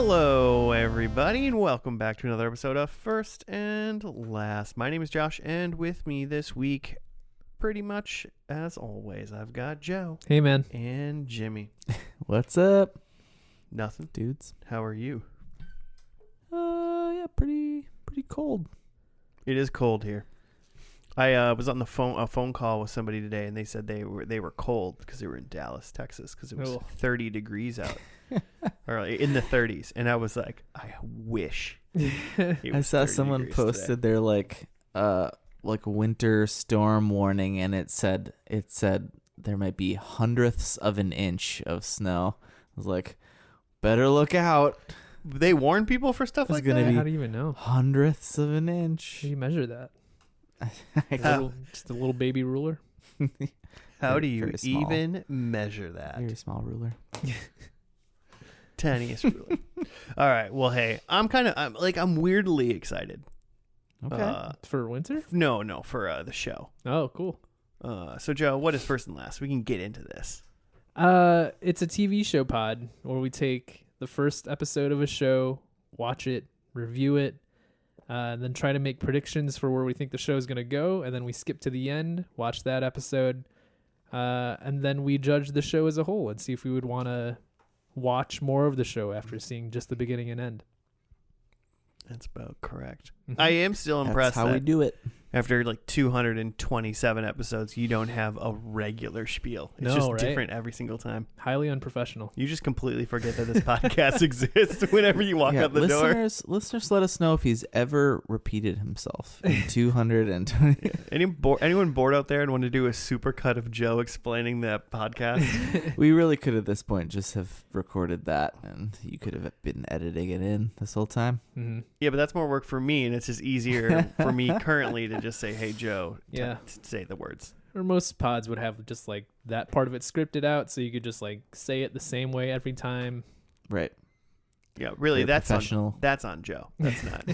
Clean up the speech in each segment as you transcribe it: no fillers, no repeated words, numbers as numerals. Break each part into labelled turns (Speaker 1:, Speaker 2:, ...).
Speaker 1: Hello, everybody, and welcome back to another episode of First and Last. My name is Josh, and with me this week, pretty much as always, I've got Joe.
Speaker 2: Hey, man.
Speaker 1: And Jimmy.
Speaker 3: What's up,
Speaker 1: Nothing.
Speaker 3: dudes?
Speaker 1: How are you?
Speaker 3: Yeah, pretty cold.
Speaker 1: It is cold here. I was on the phone call with somebody today, and they said they were cold because they were in Dallas, Texas, because it was 30 degrees out, or in the 30s, and I was like, I wish.
Speaker 3: I saw someone posted their like winter storm warning, and it said there might be hundredths of an inch of snow. I was like, better look out.
Speaker 1: They warn people for stuff like that?
Speaker 2: How do you even know?
Speaker 3: Hundredths of an inch.
Speaker 2: How do you measure that?
Speaker 3: How
Speaker 2: Just a little baby ruler?
Speaker 1: How do you
Speaker 3: very small.
Speaker 1: even measure that?
Speaker 3: Very small ruler.
Speaker 1: Tiniest ruler. All right. Well, hey, I'm weirdly excited.
Speaker 3: Okay.
Speaker 2: For winter?
Speaker 1: No, for the show.
Speaker 2: Oh, cool.
Speaker 1: So Joe, what is First and Last? We can get into this.
Speaker 2: It's a TV show pod where we take the first episode of a show, watch it, review it, and then try to make predictions for where we think the show is going to go, and then we skip to the end, watch that episode, and then we judge the show as a whole and see if we would want to watch more of the show after seeing just the beginning and end.
Speaker 1: That's about correct.
Speaker 2: Mm-hmm.
Speaker 1: I am still impressed
Speaker 3: That's how we
Speaker 1: that
Speaker 3: do it.
Speaker 1: after like 227 episodes, you don't have a regular spiel. It's
Speaker 2: No,
Speaker 1: just
Speaker 2: right?
Speaker 1: different every single time.
Speaker 2: Highly unprofessional.
Speaker 1: You just completely forget that this podcast exists whenever you walk out the door.
Speaker 3: Listeners, let us know if he's ever repeated himself in 220.
Speaker 1: Anyone bored out there and want to do a super cut of Joe explaining that podcast?
Speaker 3: We really could at this point just have recorded that, and you could have been editing it in this whole time.
Speaker 2: Mm-hmm.
Speaker 1: Yeah, but that's more work for me, and it's just easier for me currently to just say, hey, Joe,
Speaker 2: Yeah.
Speaker 1: say the words.
Speaker 2: Or most pods would have just like that part of it scripted out, so you could just like say it the same way every time.
Speaker 3: Right.
Speaker 1: Yeah, really,
Speaker 3: You're
Speaker 1: that's
Speaker 3: professional.
Speaker 1: that's on Joe. That's not.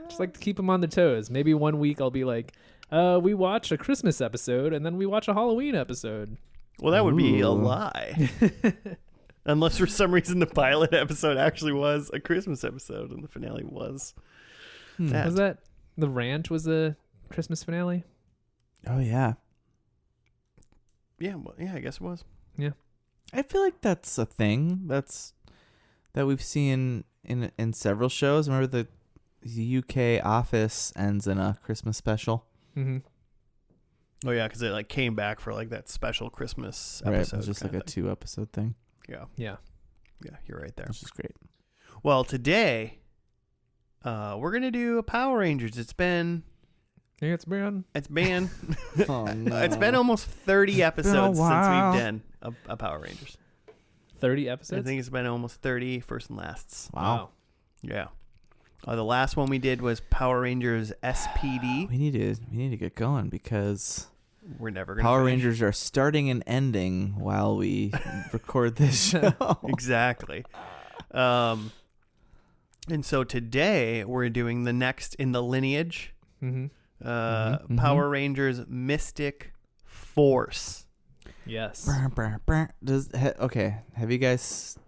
Speaker 2: Just like to keep them on their toes. Maybe one week I'll be like, we watch a Christmas episode and then we watch a Halloween episode.
Speaker 1: Well, that would be a
Speaker 3: Ooh.
Speaker 1: lie. Unless for some reason the pilot episode actually was a Christmas episode and the finale was. That.
Speaker 2: Was that The Ranch was the Christmas finale?
Speaker 3: Oh yeah.
Speaker 1: Yeah, well, yeah, I guess it was.
Speaker 3: I feel like that's a thing that we've seen in several shows. Remember the UK Office ends in a Christmas special.
Speaker 2: Mm-hmm.
Speaker 1: Oh yeah, because it like came back for like that special Christmas
Speaker 3: Right. It
Speaker 1: episode.
Speaker 3: was just like
Speaker 1: kinda
Speaker 3: a
Speaker 1: thing.
Speaker 3: 2-episode thing,
Speaker 2: Yeah.
Speaker 1: Yeah, you're right there.
Speaker 3: which is great.
Speaker 1: Well, today, we're gonna do a Power Rangers. It's been
Speaker 2: It's been
Speaker 3: Oh no.
Speaker 1: it's been almost 30 episodes since
Speaker 3: while.
Speaker 1: we've done a Power Rangers.
Speaker 2: 30
Speaker 1: I
Speaker 2: episodes?
Speaker 1: think it's been almost 30 First and Lasts.
Speaker 3: Wow.
Speaker 1: Yeah. The last one we did was Power Rangers SPD.
Speaker 3: We need to get going because
Speaker 1: We're never gonna
Speaker 3: Power
Speaker 1: finish.
Speaker 3: Rangers are starting and ending while we record this show.
Speaker 1: Exactly. And so today we're doing the next in the lineage,
Speaker 2: Mm-hmm.
Speaker 3: Mhm.
Speaker 1: Power Rangers Mystic Force.
Speaker 2: Yes.
Speaker 3: Brr, brr, brr. Okay, have you guys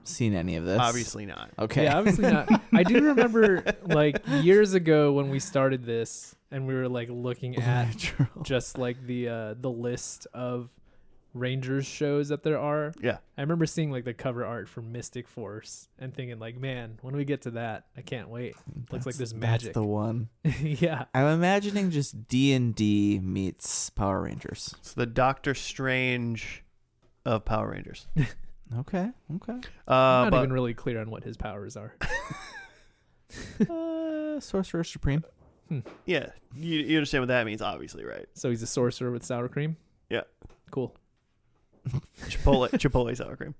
Speaker 3: seen any of this?
Speaker 1: Obviously not.
Speaker 3: Okay.
Speaker 2: Yeah, obviously not. I do remember like years ago when we started this and we were like looking at just like the list of Rangers shows that there are.
Speaker 1: Yeah.
Speaker 2: I remember seeing like the cover art for Mystic Force and thinking like, man, when we get to that, I can't wait. Looks like there's magic.
Speaker 3: That's the one.
Speaker 2: Yeah.
Speaker 3: I'm imagining just D&D meets Power Rangers.
Speaker 1: It's the Doctor Strange of Power Rangers.
Speaker 3: Okay.
Speaker 2: I'm not
Speaker 1: But
Speaker 2: even really clear on what his powers are.
Speaker 3: Sorcerer Supreme.
Speaker 1: yeah, you understand what that means, obviously, right?
Speaker 2: So he's a sorcerer with sour cream?
Speaker 1: Yeah.
Speaker 2: Cool.
Speaker 1: Chipotle sour cream.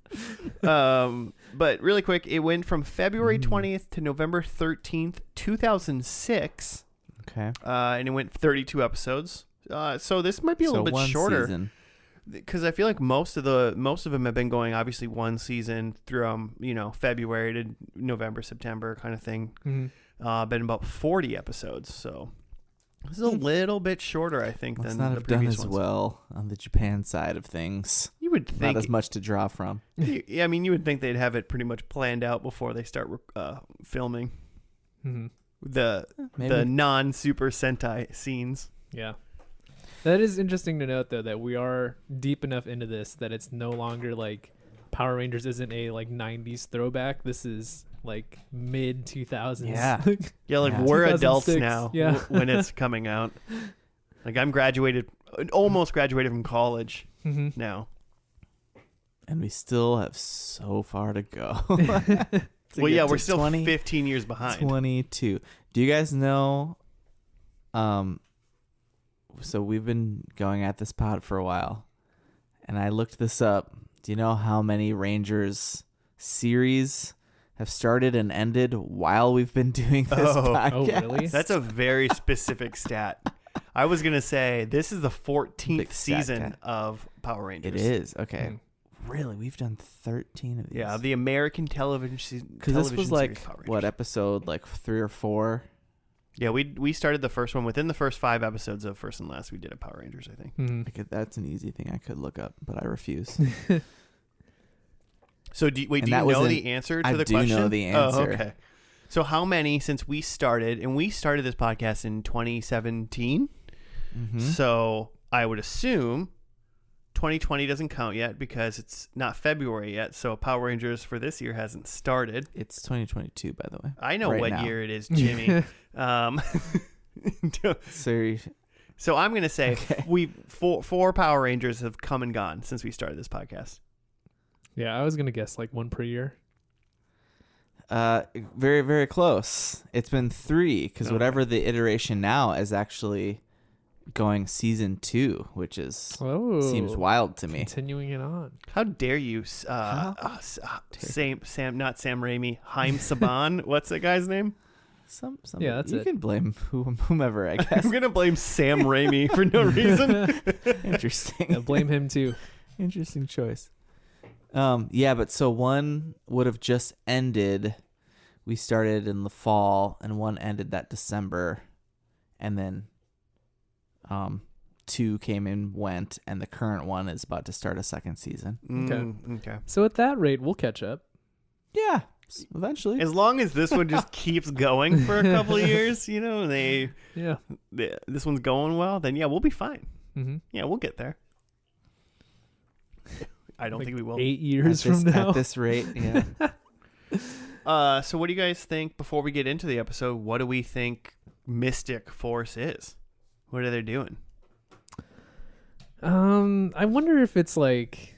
Speaker 1: But really quick, it went from February 20th to November 13th, 2006.
Speaker 3: Okay.
Speaker 1: And it went 32 episodes. So this might be a little bit
Speaker 3: one
Speaker 1: shorter
Speaker 3: season.
Speaker 1: because I feel like most of them have been going obviously one season through February to November, September kind of thing.
Speaker 2: Mm-hmm.
Speaker 1: Been about 40 episodes, so this is a little bit shorter, I think,
Speaker 3: Must
Speaker 1: than
Speaker 3: not
Speaker 1: the
Speaker 3: have done
Speaker 1: previous
Speaker 3: as
Speaker 1: ones.
Speaker 3: well on the Japan side of things.
Speaker 1: You would think
Speaker 3: not as much to draw from.
Speaker 1: Yeah, I mean, you would think they'd have it pretty much planned out before they start filming the non-Super Sentai scenes.
Speaker 2: Yeah. That is interesting to note, though, that we are deep enough into this that it's no longer like Power Rangers isn't a like 90s throwback. This is like mid 2000s.
Speaker 3: Yeah.
Speaker 1: Yeah, like we're adults now when it's coming out. Like I'm almost graduated from college now.
Speaker 3: And we still have so far to go.
Speaker 1: Well, yeah, we're still 15 years behind.
Speaker 3: 22. Do you guys know? So we've been going at this pod for a while, and I looked this up. Do you know how many Rangers series have started and ended while we've been doing this podcast?
Speaker 2: Oh, really?
Speaker 1: That's a very specific stat. I was going to say this is the 14th season of Power Rangers.
Speaker 3: It is. Okay. Really? We've done 13 of these?
Speaker 1: Yeah, the American television season.
Speaker 3: Because this was like, what, episode like 3 or 4?
Speaker 1: Yeah, we started the first one within the first 5 episodes of First and Last. We did a Power Rangers, I think.
Speaker 3: That's an easy thing I could look up, but I refuse.
Speaker 1: So do you know the answer to the question?
Speaker 3: I do know the answer.
Speaker 1: Oh, okay. So how many since we started, and we started this podcast in 2017? So I would assume 2020 doesn't count yet because it's not February yet. So Power Rangers for this year hasn't started.
Speaker 3: It's 2022, by the way.
Speaker 1: I know what year it is, Jimmy. So I'm going to say four Power Rangers have come and gone since we started this podcast.
Speaker 2: Yeah, I was going to guess like 1 per year.
Speaker 3: Very, very close. It's been 3 because whatever the iteration now is actually going season 2, which is seems wild to me.
Speaker 2: Continuing it on.
Speaker 1: How dare you, Sam not Sam Raimi, Haim Saban. What's that guy's name?
Speaker 2: Yeah, that's
Speaker 3: you can blame whomever, I guess.
Speaker 1: I'm gonna blame Sam Raimi for no reason.
Speaker 3: Interesting.
Speaker 2: Yeah, blame him too.
Speaker 3: Interesting choice. Yeah, but so one would have just ended. We started in the fall, and one ended that December, and then 2 came and went, and the current one is about to start a second season.
Speaker 1: Okay.
Speaker 2: So at that rate, we'll catch up.
Speaker 3: Yeah, eventually.
Speaker 1: As long as this one just keeps going for a couple of years, you know, this one's going well, then yeah, we'll be fine. Yeah, we'll get there. I don't think we will.
Speaker 2: 8 years from now.
Speaker 3: At this rate, yeah.
Speaker 1: So what do you guys think, before we get into the episode, what do we think Mystic Force is? What are they doing?
Speaker 2: I wonder if it's like,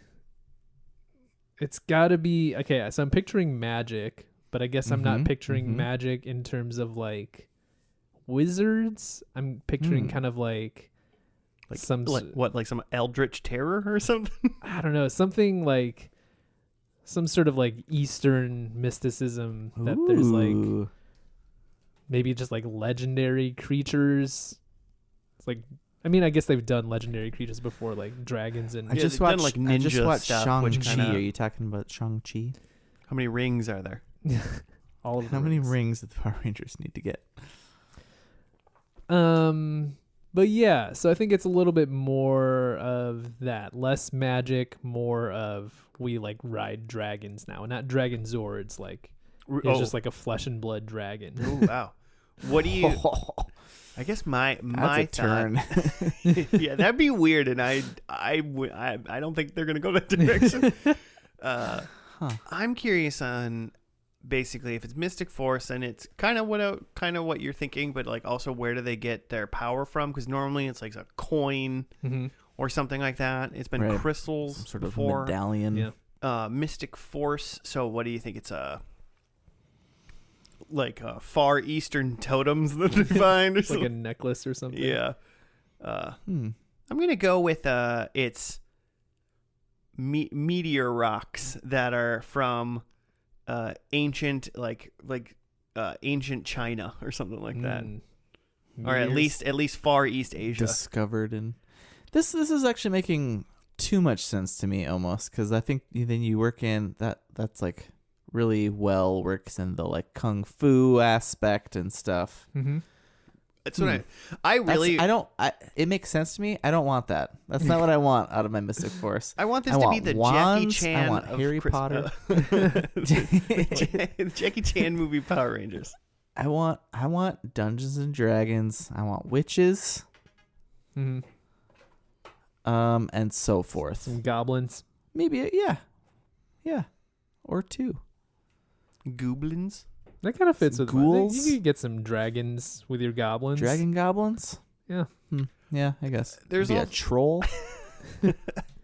Speaker 2: it's got to be, okay, so I'm picturing magic, but I guess I'm not picturing magic in terms of like wizards. I'm picturing kind of like some eldritch terror or something? I don't know, something like some sort of like Eastern mysticism that there's like maybe just like legendary creatures. It's like, I mean, I guess they've done legendary creatures before, like dragons and.
Speaker 1: I just watched
Speaker 3: Shang-Chi. Are you talking about Shang-Chi?
Speaker 1: How many rings are there?
Speaker 2: All of
Speaker 3: How many rings do the Power Rangers need to get?
Speaker 2: But yeah, so I think it's a little bit more of that, less magic, more of we like ride dragons now, not dragon zords. Like it's just like a flesh and blood dragon.
Speaker 1: Oh wow! What do you? I guess my
Speaker 3: turn.
Speaker 1: Yeah, that'd be weird, and I don't think they're gonna go that direction. I'm curious on basically if it's Mystic Force, and it's kind of what you're thinking, but like also where do they get their power from? Because normally it's like a coin or something like that. It's been crystals, some
Speaker 3: sort
Speaker 1: before.
Speaker 3: Of medallion.
Speaker 2: Yeah.
Speaker 1: Mystic Force. So what do you think? It's like Far Eastern totems that they find, or
Speaker 2: like a necklace or something.
Speaker 1: Yeah. I'm gonna go with it's meteor rocks that are from ancient ancient China or something like that, or at least Far East Asia.
Speaker 3: Discovered in this is actually making too much sense to me almost, because I think then you work in that's like really well works in the like kung fu aspect and stuff.
Speaker 1: That's what I really.
Speaker 3: It makes sense to me. I don't want that. That's not what I want out of my Mystic Force.
Speaker 1: I want this to be the
Speaker 3: wands,
Speaker 1: Jackie Chan.
Speaker 3: I want Harry Potter.
Speaker 1: Jackie Chan movie Power Rangers.
Speaker 3: I want Dungeons and Dragons. I want witches.
Speaker 2: Mm-hmm.
Speaker 3: And so forth.
Speaker 2: Some goblins.
Speaker 3: Maybe, yeah, or 2
Speaker 1: Goblins.
Speaker 2: That kind of fits with
Speaker 3: ghouls.
Speaker 2: You could get some dragons with your goblins.
Speaker 3: Dragon goblins.
Speaker 2: Yeah.
Speaker 3: Yeah, I guess.
Speaker 1: There's
Speaker 3: a troll.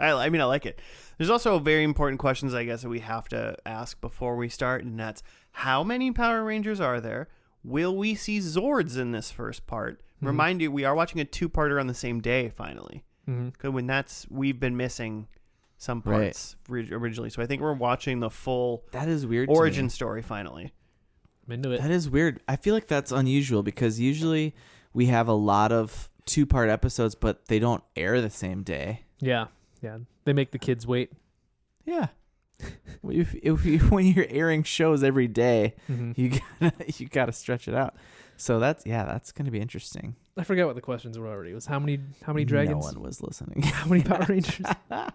Speaker 1: I mean, I like it. There's also very important questions, I guess, that we have to ask before we start, and that's how many Power Rangers are there? Will we see Zords in this first part? Mm-hmm. Remind you, we are watching a 2-parter on the same day, finally. Because we've been missing some parts originally, so I think we're watching the full
Speaker 3: that is weird
Speaker 1: origin story finally.
Speaker 2: I'm into it.
Speaker 3: That is weird. I feel like that's unusual because usually we have a lot of 2-part episodes, but they don't air the same day.
Speaker 2: Yeah. They make the kids wait.
Speaker 3: Yeah. When you're airing shows every day, you gotta stretch it out. So that's gonna be interesting.
Speaker 2: I forgot what the questions were already. It was how many dragons?
Speaker 3: No one was listening.
Speaker 2: How many Power Rangers? I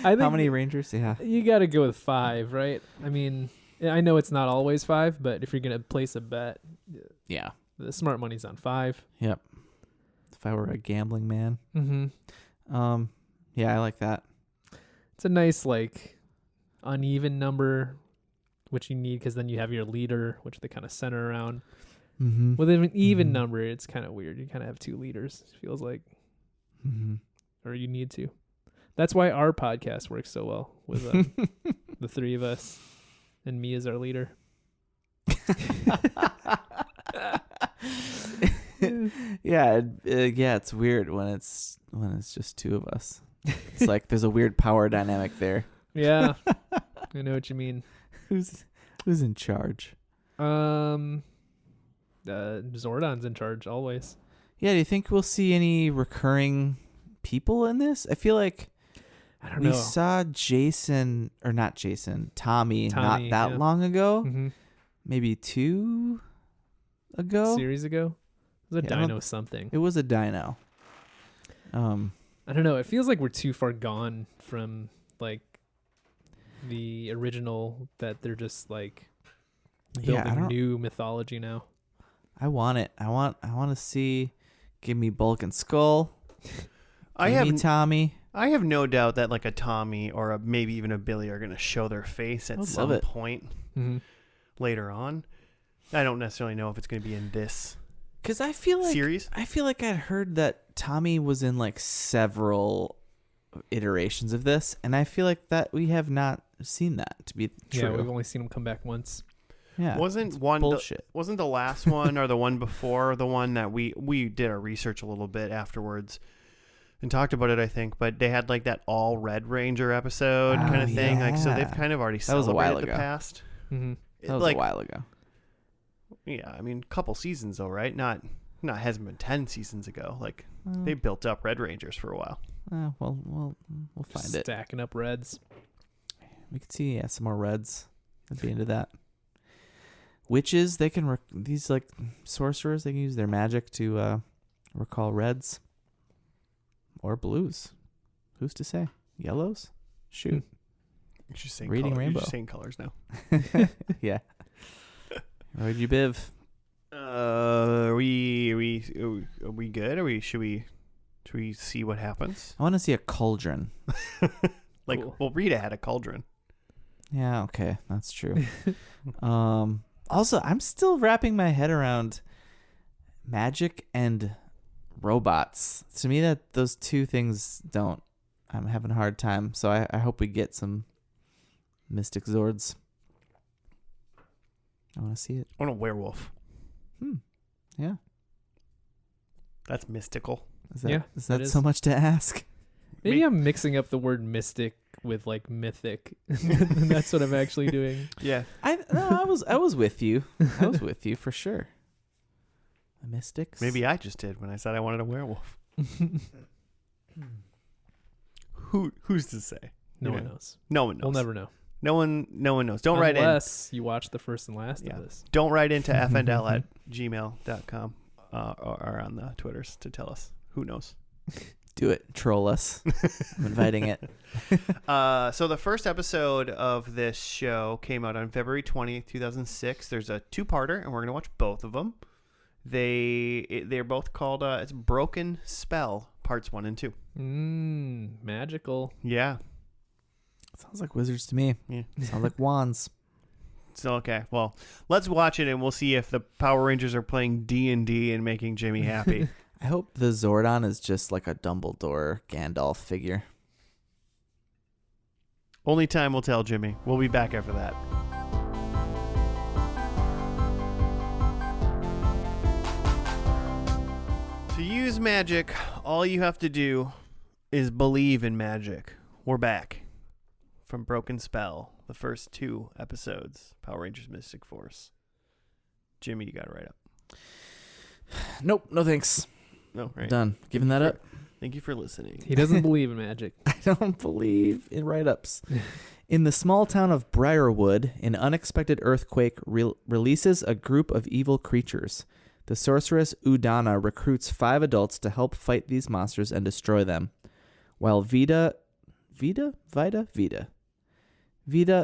Speaker 2: think
Speaker 3: how many Rangers? Yeah.
Speaker 2: You got to go with 5, right? I mean, I know it's not always 5, but if you're gonna place a bet,
Speaker 3: yeah,
Speaker 2: the smart money's on 5.
Speaker 3: Yep. If I were a gambling man.
Speaker 2: Mm-hmm.
Speaker 3: Yeah, I like that.
Speaker 2: It's a nice uneven number, which you need because then you have your leader, which they kind of center around.
Speaker 3: Mm-hmm.
Speaker 2: With an even number, it's kind of weird. You kind of have 2 leaders, it feels like.
Speaker 3: Mm-hmm.
Speaker 2: Or you need to. That's why our podcast works so well with the 3 of us and me as our leader.
Speaker 3: Yeah, it's weird when it's just 2 of us. It's like there's a weird power dynamic there.
Speaker 2: Yeah, I know what you mean.
Speaker 3: Who's in charge?
Speaker 2: Zordon's in charge always.
Speaker 3: Yeah, do you think we'll see any recurring people in this? I feel like we saw Tommy not that long ago.
Speaker 2: Mm-hmm.
Speaker 3: Maybe 2 ago.
Speaker 2: Series ago. It was a dino something.
Speaker 3: It was a dino.
Speaker 2: I don't know. It feels like we're too far gone from the original that they're just building new mythology now.
Speaker 3: I want it. I want to see. Give me Bulk and Skull. Give me Tommy.
Speaker 1: I have no doubt that a Tommy or maybe even a Billy are going to show their face at some point later on. I don't necessarily know if it's going to be in this.
Speaker 3: Because I feel like
Speaker 1: series.
Speaker 3: I feel like I'd heard that Tommy was in several iterations of this, and I feel like that we have not seen that to be true.
Speaker 2: Yeah, we've only seen him come back once.
Speaker 3: Yeah,
Speaker 1: wasn't one
Speaker 3: bullshit?
Speaker 1: Wasn't the last one or the one before the one that we did our research a little bit afterwards and talked about it? I think, but they had that all Red Ranger episode kind of thing.
Speaker 3: Yeah.
Speaker 1: So they've kind of already celebrated the past.
Speaker 3: Mm-hmm. That was a while ago.
Speaker 1: Yeah, I mean, a couple seasons though, right? Not hasn't been 10 seasons ago. They built up Red Rangers for a while.
Speaker 3: Well, we'll find it.
Speaker 2: Stacking up Reds.
Speaker 3: We could see some more Reds. I'd be into that. Witches, they can these sorcerers. They can use their magic to recall Reds or blues. Who's to say? Yellows? Shoot.
Speaker 1: You're just saying
Speaker 3: Reading rainbow.
Speaker 1: You're just saying colors now.
Speaker 3: Yeah. Where'd you biv?
Speaker 1: Are we good? Should we see what happens?
Speaker 3: I want to see a cauldron.
Speaker 1: Cool. Well, Rita had a cauldron.
Speaker 3: Yeah, okay, that's true. Also, I'm still wrapping my head around magic and robots. To me, that those 2 things don't. I'm having a hard time. So I hope we get some Mystic Zords. I want to see it.
Speaker 1: I want a werewolf.
Speaker 3: Yeah.
Speaker 1: That's mystical.
Speaker 3: Is that so much to ask?
Speaker 2: Maybe I'm mixing up the word mystic with mythic. That's what I'm actually doing.
Speaker 1: Yeah.
Speaker 3: I was with you. I was with you for sure. Mystics.
Speaker 1: Maybe I just did when I said I wanted a werewolf. Who's to say?
Speaker 2: No one knows.
Speaker 1: No one knows.
Speaker 2: We'll never know.
Speaker 1: No one knows. Don't write in.
Speaker 2: Unless you watch the first and last of this.
Speaker 1: Don't write into fndl@gmail.com. or on the Twitters to tell us. Who knows?
Speaker 3: Do it. Troll us. I'm inviting it.
Speaker 1: So the first episode of this show came out on February 20th, 2006. There's a two-parter, and we're going to watch both of them. They're both called it's Broken Spell, parts 1 and 2.
Speaker 2: Magical.
Speaker 1: Yeah.
Speaker 3: Sounds like wizards to me.
Speaker 1: Yeah.
Speaker 3: Sounds like wands.
Speaker 1: So, okay. Well, let's watch it, and we'll see if the Power Rangers are playing D&D and making Jimmy happy.
Speaker 3: I hope the Zordon is just like a Dumbledore Gandalf figure.
Speaker 1: Only time will tell, Jimmy. We'll be back after that. To use magic, all you have to do is believe in magic. We're back from Broken Spell, the first 2 episodes, Power Rangers Mystic Force. Jimmy, you got it right up.
Speaker 3: Nope, no thanks.
Speaker 1: No, right.
Speaker 3: Done. Giving that up.
Speaker 1: Thank you for listening.
Speaker 2: He doesn't believe in magic.
Speaker 3: I don't believe in write-ups. In the small town of Briarwood, an unexpected earthquake releases a group of evil creatures. The sorceress Udana recruits 5 adults to help fight these monsters and destroy them. While Vida,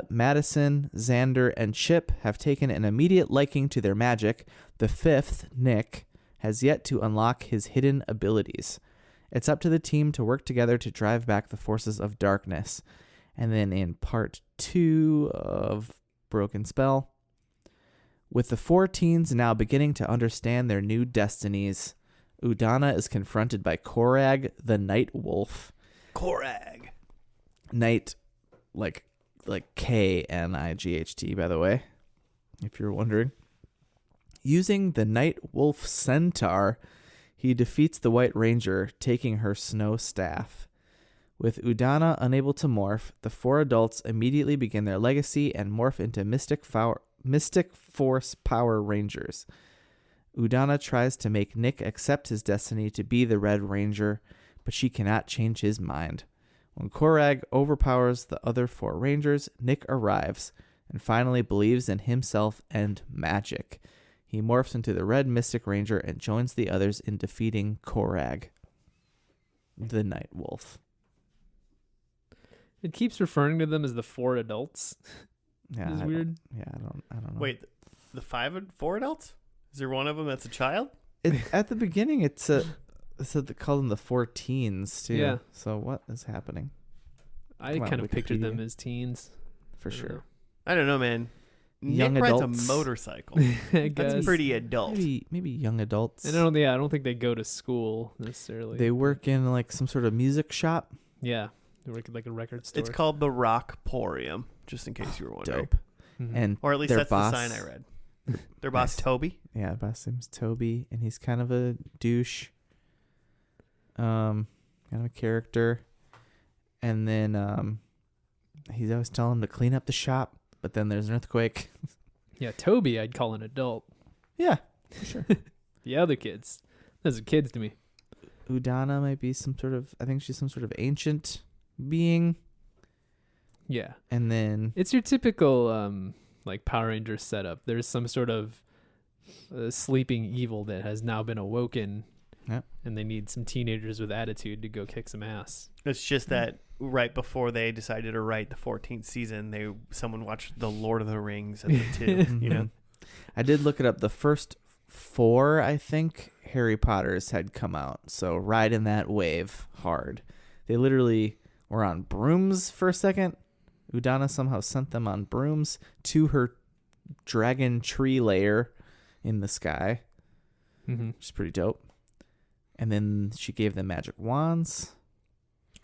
Speaker 3: Madison, Xander, and Chip have taken an immediate liking to their magic, the 5th, Nick, has yet to unlock his hidden abilities. It's up to the team to work together to drive back the forces of darkness. And then in part 2 of Broken Spell, with the 4 teens now beginning to understand their new destinies, Udana is confronted by Korag, the Night Wolf.
Speaker 1: Korag.
Speaker 3: Night, like Knight, by the way, if you're wondering. Using the Night Wolf Centaur, he defeats the White Ranger, taking her snow staff. With Udana unable to morph, the 4 adults immediately begin their legacy and morph into Mystic Force Power Rangers. Udana tries to make Nick accept his destiny to be the Red Ranger, but she cannot change his mind. When Korag overpowers the other 4 Rangers, Nick arrives and finally believes in himself and magic. He morphs into the Red Mystic Ranger and joins the others in defeating Korag, the Night Wolf.
Speaker 2: It keeps referring to them as the 4 adults.
Speaker 3: Yeah,
Speaker 2: it's weird.
Speaker 3: Yeah, I don't know.
Speaker 1: Wait, the 4 adults? Is there one of them that's a child?
Speaker 3: At the beginning, it said they called them the 4 teens too.
Speaker 2: Yeah.
Speaker 3: So what is happening?
Speaker 2: I kind of pictured them as teens.
Speaker 3: For sure.
Speaker 1: I don't know, man.
Speaker 3: Young
Speaker 1: Nick
Speaker 3: adults.
Speaker 1: rides a motorcycle.
Speaker 2: I guess.
Speaker 1: That's pretty adult.
Speaker 3: Maybe young adults.
Speaker 2: And I don't think they go to school necessarily.
Speaker 3: They work in like some sort of music shop.
Speaker 2: Yeah. They work at like a record store.
Speaker 1: It's called the Rockporium, just in case you were wondering.
Speaker 3: Dope.
Speaker 2: Mm-hmm.
Speaker 3: And
Speaker 1: or at least
Speaker 3: their
Speaker 1: that's
Speaker 3: boss,
Speaker 1: the sign I read. Their boss, Toby.
Speaker 3: Yeah, boss name's Toby, and he's kind of a douche. Kind of a character. And then he's always telling him to clean up the shop, but then there's an earthquake.
Speaker 2: Yeah, Toby I'd call an adult.
Speaker 3: Yeah, for sure.
Speaker 2: The other kids. Those are kids to me.
Speaker 3: Udana might be I think she's some sort of ancient being.
Speaker 2: Yeah.
Speaker 3: And then
Speaker 2: it's your typical like Power Rangers setup. There's some sort of sleeping evil that has now been awoken.
Speaker 3: Yep.
Speaker 2: And they need some teenagers with attitude to go kick some ass.
Speaker 1: It's just that right before they decided to write the 14th season, someone watched The Lord of the Rings at the 2, you know.
Speaker 3: I did look it up. The first 4, I think, Harry Potters had come out. So riding that wave hard. They literally were on brooms for a second. Udana somehow sent them on brooms to her dragon tree lair in the sky, which is pretty dope. And then she gave them magic wands.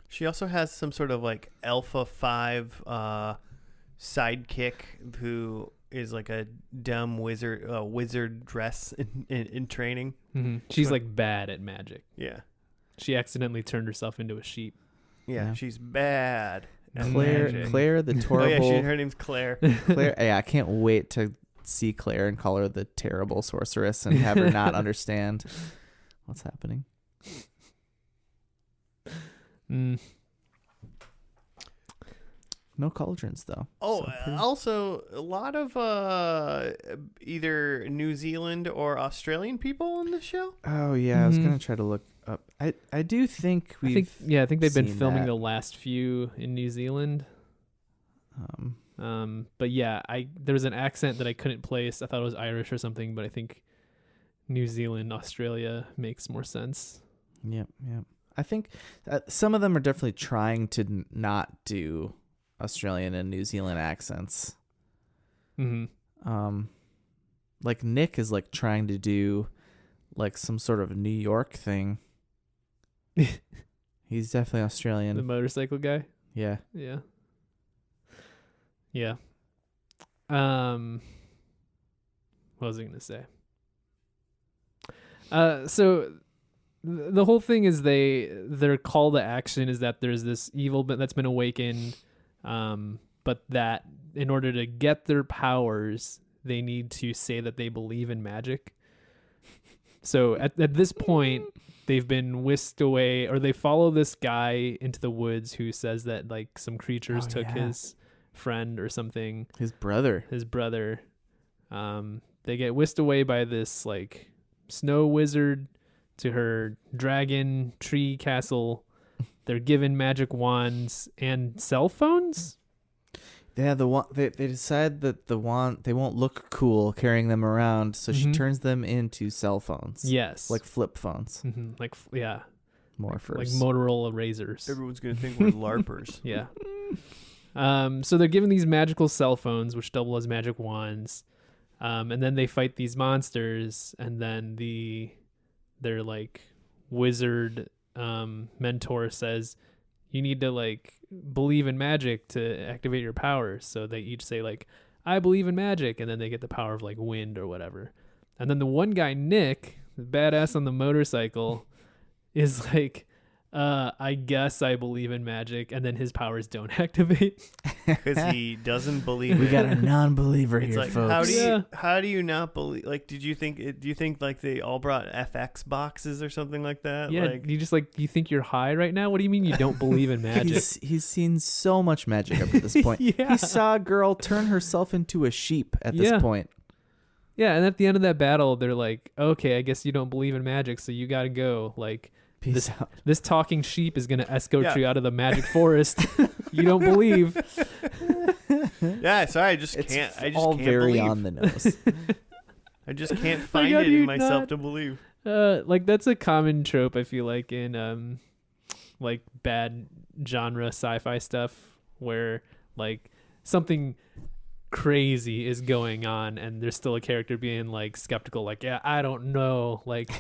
Speaker 1: She also has some sort of like Alpha 5 sidekick who is like a dumb wizard dress in training.
Speaker 2: Mm-hmm. She's like bad at magic.
Speaker 1: Yeah.
Speaker 2: She accidentally turned herself into a sheep.
Speaker 1: Yeah. She's bad.
Speaker 3: Claire the terrible.
Speaker 1: Oh yeah, her name's Claire.
Speaker 3: Claire. Yeah, I can't wait to see Claire and call her the terrible sorceress and have her not understand what's happening. No cauldrons though.
Speaker 1: Oh, also a lot of either New Zealand or Australian people on the show.
Speaker 3: Oh yeah, I was gonna try to look up. I do think
Speaker 2: I think they've been filming
Speaker 3: that.
Speaker 2: the last few in New Zealand. But yeah, there was an accent that I couldn't place. I thought it was Irish or something, but I think New Zealand, Australia makes more sense.
Speaker 3: Yep. I think some of them are definitely trying to not do Australian and New Zealand accents. Like Nick is like trying to do like some sort of New York thing. He's definitely Australian.
Speaker 2: The motorcycle guy?
Speaker 3: Yeah.
Speaker 2: Yeah. What was I gonna say? So the whole thing is their call to action is that there's this evil that's been awakened, but that in order to get their powers, they need to say that they believe in magic. So at this point, they've been whisked away, or they follow this guy into the woods who says that like some creatures took his friend or something.
Speaker 3: His brother.
Speaker 2: They get whisked away by this like snow wizard to her dragon tree castle. They're given magic wands and cell phones.
Speaker 3: Yeah, they decide that the wand, they won't look cool carrying them around, so she turns them into cell phones.
Speaker 2: Yes,
Speaker 3: like flip phones.
Speaker 2: Like
Speaker 3: Morphers,
Speaker 2: like Motorola razors.
Speaker 1: Everyone's gonna think we're LARPers.
Speaker 2: Yeah. So they're given these magical cell phones, which double as magic wands, and then they fight these monsters, and then their like wizard mentor says, you need to like believe in magic to activate your powers. So they each say like, I believe in magic, and then they get the power of like wind or whatever. And then the one guy, Nick, the badass on the motorcycle, is like, I guess I believe in magic, and then his powers don't activate
Speaker 1: because he doesn't believe.
Speaker 3: We got a non-believer here,
Speaker 1: like,
Speaker 3: folks.
Speaker 1: How do you not believe? Like, do you think like they all brought FX boxes or something like that?
Speaker 2: Yeah,
Speaker 1: like,
Speaker 2: you think you're high right now? What do you mean you don't believe in magic?
Speaker 3: He's seen so much magic up to this point.
Speaker 2: Yeah.
Speaker 3: He saw a girl turn herself into a sheep at this point.
Speaker 2: Yeah, and at the end of that battle, they're like, okay, I guess you don't believe in magic, so you gotta go. Like,
Speaker 3: peace out.
Speaker 2: This talking sheep is gonna escort you out of the magic forest. You don't believe.
Speaker 1: Yeah, sorry, I just can't
Speaker 3: very
Speaker 1: believe.
Speaker 3: on the nose.
Speaker 1: I just can't find it in myself to believe.
Speaker 2: Like that's a common trope, I feel like, in like bad genre sci-fi stuff, where like something crazy is going on and there's still a character being like skeptical, like, yeah, I don't know, like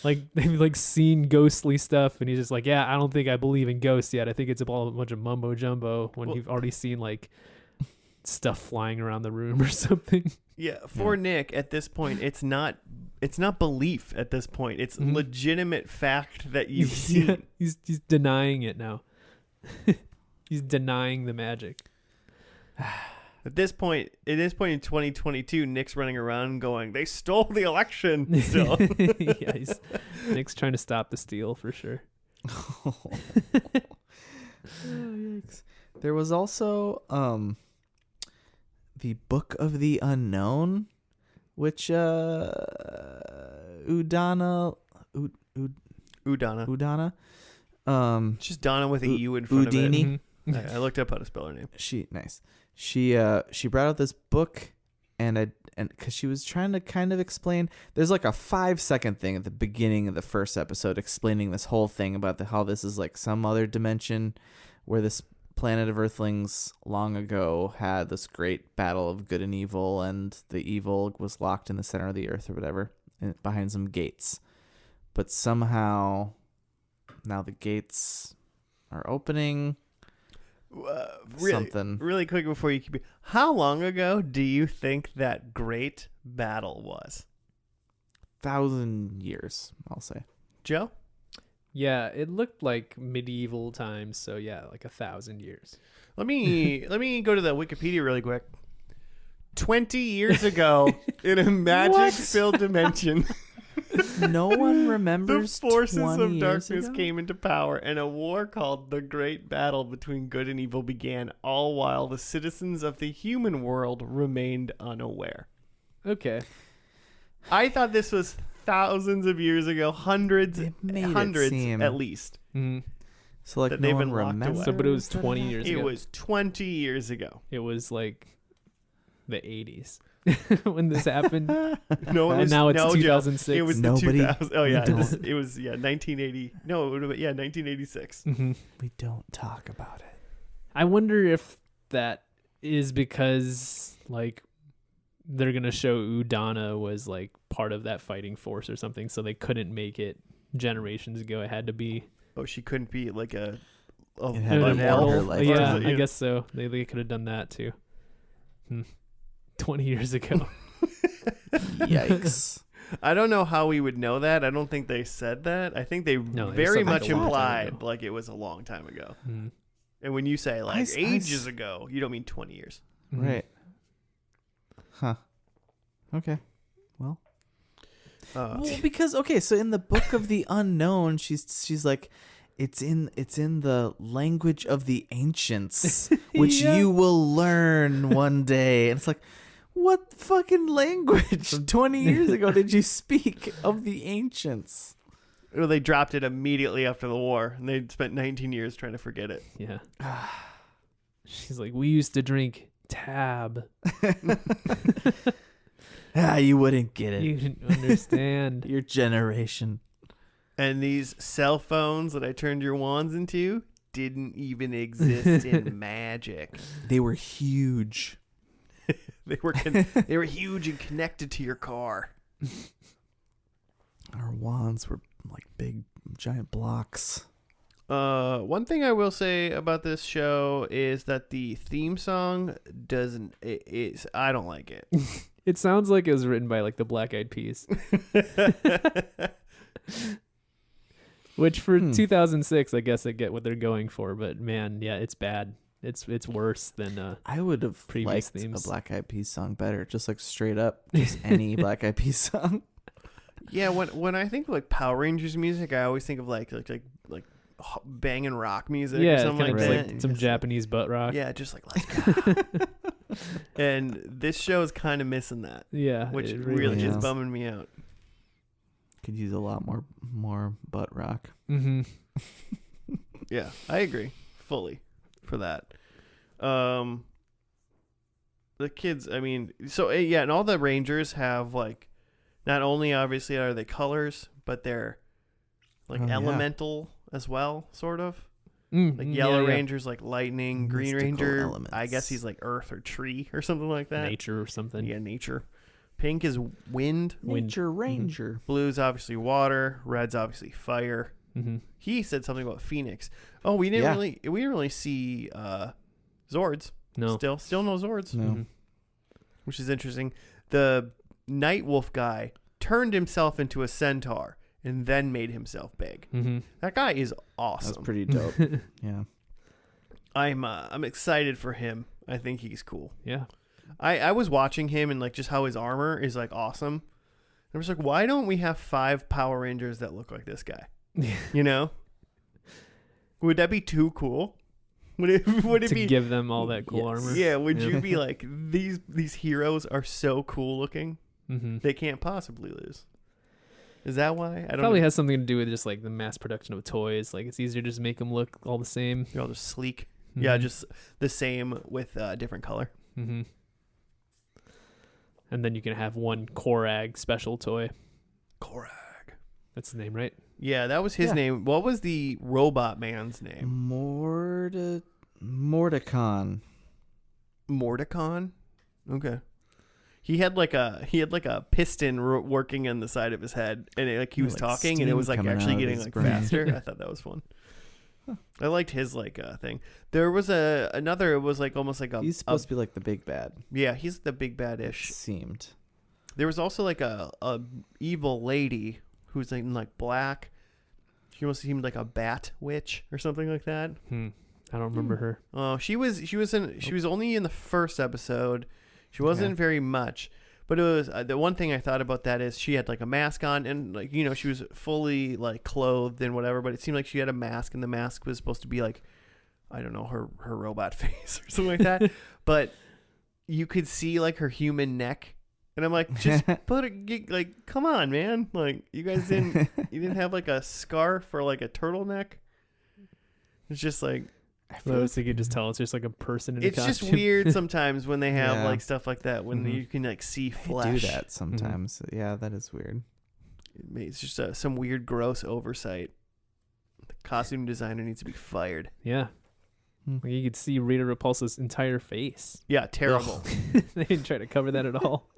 Speaker 2: like they've like seen ghostly stuff and he's just like, yeah, I don't think I believe in ghosts yet. I think it's a bunch of mumbo jumbo, when you've already seen like stuff flying around the room or something.
Speaker 1: Yeah, for Nick at this point, it's not belief at this point. It's legitimate fact that you've seen.
Speaker 2: He's denying it now. He's denying the magic.
Speaker 1: At this point in 2022, Nick's running around going, they stole the election still.
Speaker 2: Yeah, Nick's trying to stop the steal for sure.
Speaker 3: Oh, yikes. There was also the Book of the Unknown, which Udana.
Speaker 1: Just Donna with a U in front
Speaker 3: Udini.
Speaker 1: of it. I looked up how to spell her name.
Speaker 3: She brought out this book, and because she was trying to kind of explain, there's like a 5-second thing at the beginning of the first episode explaining this whole thing about how this is like some other dimension where this planet of Earthlings long ago had this great battle of good and evil, and the evil was locked in the center of the earth or whatever, behind some gates. But somehow now the gates are opening.
Speaker 1: Really quick before you keep. How long ago do you think that great battle was?
Speaker 3: 1,000 years, I'll say.
Speaker 1: Joe?
Speaker 2: Yeah, it looked like medieval times, so yeah, like 1,000 years.
Speaker 1: Let me go to the Wikipedia really quick. 20 years ago, in a magic-filled dimension.
Speaker 3: No one remembers.
Speaker 1: The forces
Speaker 3: 20
Speaker 1: of
Speaker 3: years
Speaker 1: darkness
Speaker 3: ago?
Speaker 1: came into power, and a war called the Great Battle between good and evil began, all while the citizens of the human world remained unaware.
Speaker 2: Okay.
Speaker 1: I thought this was thousands of years ago, hundreds
Speaker 3: seem-
Speaker 1: at least.
Speaker 2: Mm-hmm.
Speaker 3: So like
Speaker 1: that
Speaker 3: no
Speaker 1: they've
Speaker 3: one
Speaker 1: been locked
Speaker 3: remembers.
Speaker 1: away.
Speaker 2: So, but it was
Speaker 3: that
Speaker 2: 20
Speaker 3: happened?
Speaker 2: years
Speaker 1: It
Speaker 2: ago.
Speaker 1: was 20 years ago.
Speaker 2: It was like the 80s when this happened.
Speaker 1: No, it
Speaker 2: And
Speaker 1: was,
Speaker 2: now it's
Speaker 1: no, Joe,
Speaker 2: 2006.
Speaker 1: It was
Speaker 3: Nobody-
Speaker 1: the 2000. Oh yeah,
Speaker 3: don't-
Speaker 1: it was 1980. No, it would have been 1986.
Speaker 2: Mm-hmm.
Speaker 3: We don't talk about it.
Speaker 2: I wonder if that is because like they're gonna show Udana was like part of that fighting force or something, so they couldn't make it generations ago. It had to be
Speaker 1: Oh, she couldn't be like a
Speaker 3: It had
Speaker 2: an
Speaker 3: to be part of her
Speaker 2: immortal.
Speaker 3: life.
Speaker 2: Yeah,
Speaker 1: Yeah.
Speaker 2: I guess so. They could have done that too. 20 years ago.
Speaker 3: Yikes.
Speaker 1: I don't know how we would know that. I don't think they said that. I think they
Speaker 2: No, they
Speaker 1: very
Speaker 2: said like
Speaker 1: much
Speaker 2: a long time
Speaker 1: implied
Speaker 2: ago.
Speaker 1: like it was a long time ago.
Speaker 2: Mm.
Speaker 1: And when you say like
Speaker 3: I s-
Speaker 1: ages ago, you don't mean 20 years.
Speaker 2: Mhm.
Speaker 3: Right. Huh. Okay. Well, well, because okay, so in the Book of the Unknown, she's like, it's in the language of the ancients, which
Speaker 2: Yeah.
Speaker 3: you will learn one day. And it's like, what fucking language 20 years ago did you speak of the ancients?
Speaker 1: Well, they dropped it immediately after the war, and they spent 19 years trying to forget it.
Speaker 2: Yeah. She's like, we used to drink tab.
Speaker 3: You wouldn't get it.
Speaker 2: You didn't understand.
Speaker 3: Your generation.
Speaker 1: And these cell phones that I turned your wands into didn't even exist in magic.
Speaker 3: They were huge.
Speaker 1: They were they were huge and connected to your car.
Speaker 3: Our wands were like big, giant blocks.
Speaker 1: One thing I will say about this show is that the theme song I don't like it.
Speaker 2: It sounds like it was written by like the Black Eyed Peas, which for 2006, I guess I get what they're going for. But man, yeah, it's bad. It's worse than
Speaker 3: I would have
Speaker 2: previous
Speaker 3: liked
Speaker 2: themes.
Speaker 3: a Black Eyed Peas song better, just like straight up, just any Black Eyed Peas song.
Speaker 1: Yeah, when I think like Power Rangers music, I always think of like banging rock music or
Speaker 2: yeah,
Speaker 1: something
Speaker 2: kind
Speaker 1: like
Speaker 2: of
Speaker 1: that.
Speaker 2: like some Japanese butt rock.
Speaker 1: Yeah, just like let's go. And this show is kind of missing that,
Speaker 2: Yeah,
Speaker 1: which
Speaker 2: it
Speaker 1: really
Speaker 3: is.
Speaker 1: is bumming me out.
Speaker 3: Could use a lot more butt rock.
Speaker 2: Mm-hmm.
Speaker 1: Yeah, I agree fully for that. The kids, I mean, so yeah, and all the Rangers have like, not only obviously are they colors, but they're like
Speaker 3: Oh, yeah.
Speaker 1: elemental as well, sort of.
Speaker 2: Mm,
Speaker 1: Like Yellow
Speaker 2: yeah.
Speaker 1: Ranger's like lightning, Green
Speaker 3: Mystical
Speaker 1: Ranger,
Speaker 3: elements.
Speaker 1: I guess he's like earth or tree or something like that.
Speaker 2: Nature or something.
Speaker 1: Yeah, nature. Pink is wind.
Speaker 2: Wind.
Speaker 3: Nature Ranger.
Speaker 1: Blue's obviously water. Red's obviously fire.
Speaker 2: Mm-hmm.
Speaker 1: He said something about Phoenix. Oh, we didn't really see Zords.
Speaker 2: No.
Speaker 1: Still no Zords,
Speaker 3: No.
Speaker 2: Mhm.
Speaker 1: which is interesting. The Night Wolf guy turned himself into a centaur and then made himself big.
Speaker 2: Mm-hmm.
Speaker 1: That guy is awesome.
Speaker 3: That's pretty dope. Yeah.
Speaker 1: I'm excited for him. I think he's cool.
Speaker 2: Yeah.
Speaker 1: I was watching him and like just how his armor is like awesome. I was like, why don't we have 5 Power Rangers that look like this guy? You know? Would that be too cool? Would it
Speaker 2: to
Speaker 1: be
Speaker 2: give them all that cool
Speaker 3: Yes.
Speaker 2: armor.
Speaker 1: Yeah, would
Speaker 2: Yeah.
Speaker 1: you be like these heroes are so cool looking?
Speaker 2: Mm-hmm.
Speaker 1: They can't possibly lose. Is that why? I don't
Speaker 2: Probably
Speaker 1: know.
Speaker 2: has something to do with just like the mass production of toys. Like it's easier to just make them look all the same.
Speaker 1: They're all just sleek. Yeah,
Speaker 2: Mhm.
Speaker 1: just the same with different color.
Speaker 2: Mm-hmm. And then you can have one Korag special toy.
Speaker 1: Korag.
Speaker 2: That's the name, right?
Speaker 1: Yeah, that was his
Speaker 3: Yeah.
Speaker 1: name. What was the robot man's name?
Speaker 3: Mordecon.
Speaker 1: Mordecon. Okay. He had like a piston working on the side of his head, and he was
Speaker 3: Like
Speaker 1: talking, and it
Speaker 3: steam
Speaker 1: was like
Speaker 3: coming
Speaker 1: actually
Speaker 3: out of
Speaker 1: getting
Speaker 3: his
Speaker 1: like
Speaker 3: brain.
Speaker 1: faster. I thought that was fun. I liked his like thing. There was another. It was like almost like
Speaker 3: He's supposed to be like the big bad.
Speaker 1: yeah. He's the big bad-ish.
Speaker 3: Seemed.
Speaker 1: There was also like a evil lady who's like in like black. She almost seemed like a bat witch or something like that.
Speaker 2: I don't remember her.
Speaker 1: Oh, she was only in the first episode. She wasn't very much, But it was the one thing I thought about that is she had like a mask on and like, you know, she was fully like clothed and whatever, but it seemed like she had a mask and the mask was supposed to be like, I don't know, her robot face or something like that. But you could see like her human neck. And I'm like, just put it, like, come on, man. Like, you guys didn't have like a scarf or like a turtleneck. It's just like,
Speaker 2: I was thinking, just tell it's just like a person in a costume.
Speaker 1: It's just weird sometimes when they have like stuff like that when you can like see flesh.
Speaker 3: They do that sometimes. Yeah, that is weird.
Speaker 1: It's just some weird, gross oversight. The costume designer needs to be fired.
Speaker 2: Yeah. Like you could see Rita Repulsa's entire face.
Speaker 1: Yeah, terrible.
Speaker 2: They didn't try to cover that at all.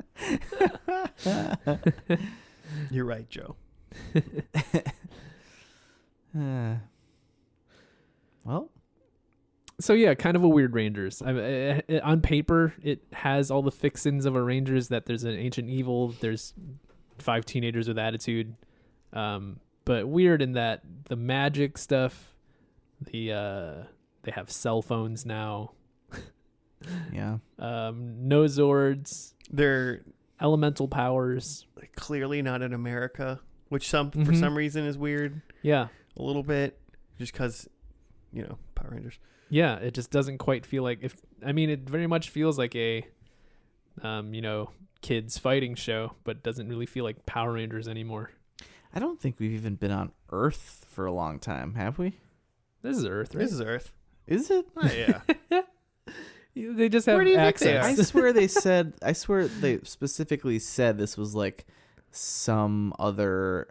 Speaker 1: You're right, Joe.
Speaker 3: Well.
Speaker 2: So yeah, kind of a weird Rangers. On paper, it has all the fixins of a Rangers, that there's an ancient evil, there's 5 teenagers with attitude. But weird in that the magic stuff, they have cell phones now.
Speaker 3: Yeah.
Speaker 2: No Zords.
Speaker 1: They're
Speaker 2: elemental powers.
Speaker 1: Clearly not in America, which for some reason is weird.
Speaker 2: Yeah.
Speaker 1: A little bit. Just because, you know, Power Rangers.
Speaker 2: Yeah, it just doesn't quite feel like it very much feels like a kids fighting show, but doesn't really feel like Power Rangers anymore.
Speaker 3: I don't think we've even been on Earth for a long time, have we?
Speaker 2: This is Earth, right?
Speaker 1: This is Earth.
Speaker 3: Is it?
Speaker 1: Oh, yeah.
Speaker 2: They just have access.
Speaker 3: I swear they specifically said this was like some other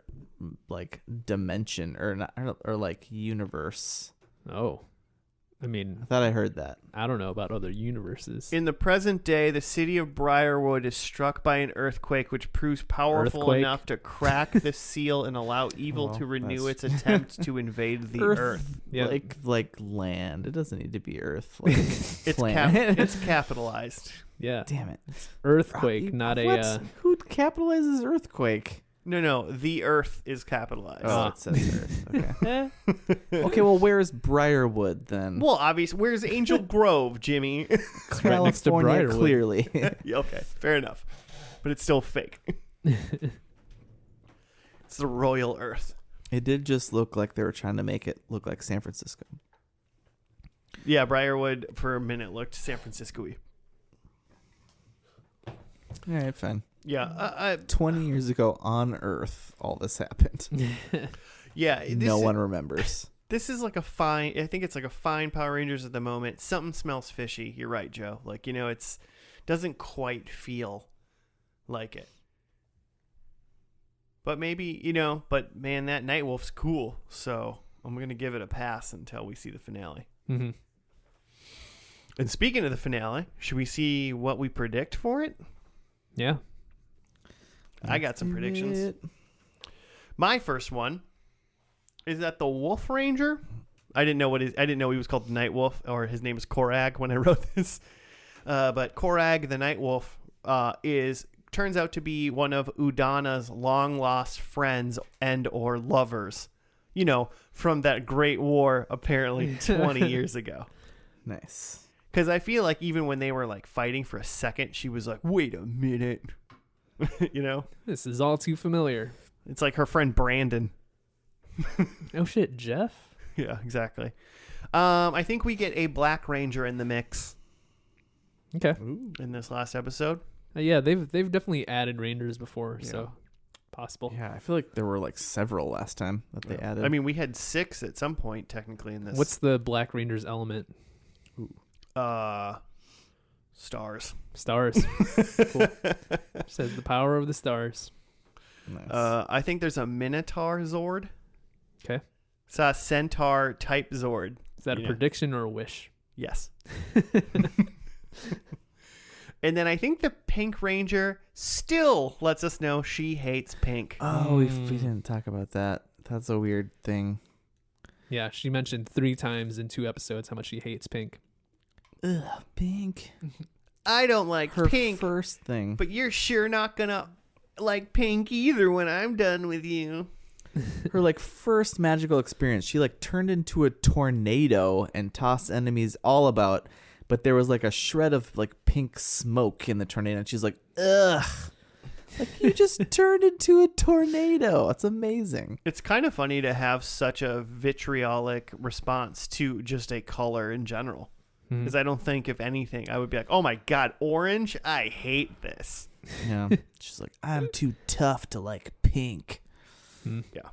Speaker 3: like dimension or like universe.
Speaker 2: Oh. I mean,
Speaker 3: I thought I heard that.
Speaker 2: I don't know about other universes.
Speaker 1: In the present day, the city of Briarwood is struck by an earthquake which proves powerful enough to crack the seal and allow evil to renew its attempt to invade the Earth.
Speaker 2: Yeah.
Speaker 3: Like land. It doesn't need to be Earth. Like
Speaker 1: it's capitalized.
Speaker 2: Yeah.
Speaker 3: Damn it.
Speaker 2: Earthquake, not a...
Speaker 3: Who capitalizes earthquake?
Speaker 1: No. The Earth is capitalized.
Speaker 3: Oh, it says Earth. Okay. Okay, well, where's Briarwood then?
Speaker 1: Well, obviously, where's Angel Grove, Jimmy?
Speaker 2: It's right next to Briarwood.
Speaker 3: Clearly.
Speaker 1: Okay, fair enough. But it's still fake. It's the Royal Earth.
Speaker 3: It did just look like they were trying to make it look like San Francisco.
Speaker 1: Yeah, Briarwood for a minute looked San Francisco-y.
Speaker 3: All right, fine.
Speaker 1: Yeah.
Speaker 3: 20 years ago on Earth, all this happened.
Speaker 1: Yeah.
Speaker 3: No one remembers.
Speaker 1: This is like I think it's like a fine Power Rangers at the moment. Something smells fishy. You're right, Joe. Like, you know, it's doesn't quite feel like it. But maybe, you know, but man, that Nightwolf's cool. So I'm going to give it a pass until we see the finale.
Speaker 2: Mm-hmm.
Speaker 1: And speaking of the finale, should we see what we predict for it?
Speaker 2: Yeah.
Speaker 1: I got some predictions. My first one is that the Wolf Ranger. I didn't know he was called the Night Wolf, or his name is Korag when I wrote this. But Korag the Night Wolf turns out to be one of Udana's long lost friends and or lovers. You know, from that Great War apparently 20 years ago.
Speaker 3: Nice.
Speaker 1: Because I feel like even when they were like fighting for a second, she was like, "Wait a minute." You know,
Speaker 2: this is all too familiar.
Speaker 1: It's like her friend Brandon.
Speaker 2: Oh shit, Jeff?
Speaker 1: Yeah, exactly. I think we get a Black Ranger in the mix.
Speaker 2: Okay.
Speaker 1: In this last episode.
Speaker 2: Yeah, they've definitely added Rangers before, so possible.
Speaker 3: Yeah, I feel like there were like several last time that they added.
Speaker 1: I mean, we had 6 at some point technically in this.
Speaker 2: What's the Black Ranger's element?
Speaker 1: Stars.
Speaker 2: Stars. Cool. Says the power of the stars.
Speaker 3: Nice.
Speaker 1: I think there's a Minotaur Zord.
Speaker 2: Okay.
Speaker 1: It's a Centaur type Zord.
Speaker 2: Is that a prediction or a wish?
Speaker 1: Yes. And then I think the Pink Ranger still lets us know she hates pink.
Speaker 3: Oh, we didn't talk about that. That's a weird thing.
Speaker 2: Yeah, she mentioned 3 times in 2 episodes how much she hates pink.
Speaker 3: Ugh, pink.
Speaker 1: I don't like
Speaker 3: her
Speaker 1: pink.
Speaker 3: First thing.
Speaker 1: But you're sure not gonna like pink either when I'm done with you.
Speaker 3: Her like first magical experience, she like turned into a tornado and tossed enemies all about. but there was like a shred of like pink smoke in the tornado, and she's like, ugh. Like, you just turned into a tornado. It's amazing.
Speaker 1: It's kind of funny to have such a vitriolic response to just a color in general. Because I don't think, if anything, I would be like, oh my God, orange? I hate this.
Speaker 3: Yeah. She's like, I'm too tough to like pink.
Speaker 1: Yeah.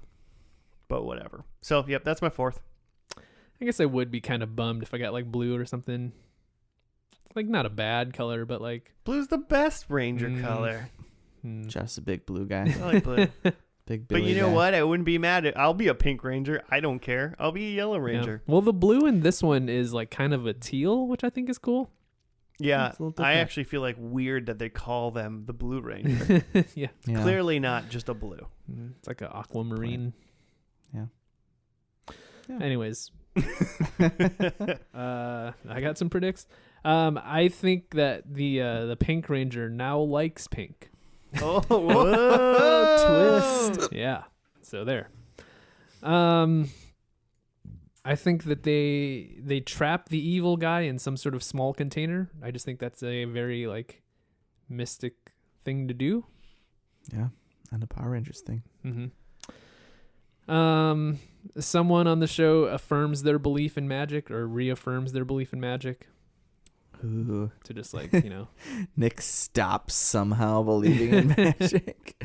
Speaker 1: But whatever. So, yep, that's my fourth.
Speaker 2: I guess I would be kind of bummed if I got like blue or something. Like, not a bad color, but like...
Speaker 1: Blue's the best Ranger color.
Speaker 3: Just a big blue guy.
Speaker 1: I like blue.
Speaker 3: Big
Speaker 1: But you know
Speaker 3: guy.
Speaker 1: what? I wouldn't be mad. I'll be a pink Ranger. I don't care. I'll be a yellow Ranger.
Speaker 2: Yeah. Well, the blue in this one is like kind of a teal, which I think is cool.
Speaker 1: Yeah,
Speaker 3: It's a little
Speaker 1: I
Speaker 3: different.
Speaker 1: actually feel like weird that they call them the Blue Ranger.
Speaker 2: Yeah.
Speaker 1: Clearly not just a blue.
Speaker 2: It's like an aquamarine.
Speaker 3: Yeah.
Speaker 2: Anyways. I got some predicts. I think that the Pink Ranger now likes pink.
Speaker 1: Oh, whoa.
Speaker 3: Twist.
Speaker 2: Yeah. So there. I think that they trap the evil guy in some sort of small container. I just think that's a very like mystic thing to do.
Speaker 3: Yeah. And a Power Rangers thing.
Speaker 2: Someone on the show affirms their belief in magic or reaffirms their belief in magic.
Speaker 3: Ooh.
Speaker 2: To just like, you know.
Speaker 3: Nick stops somehow believing in magic.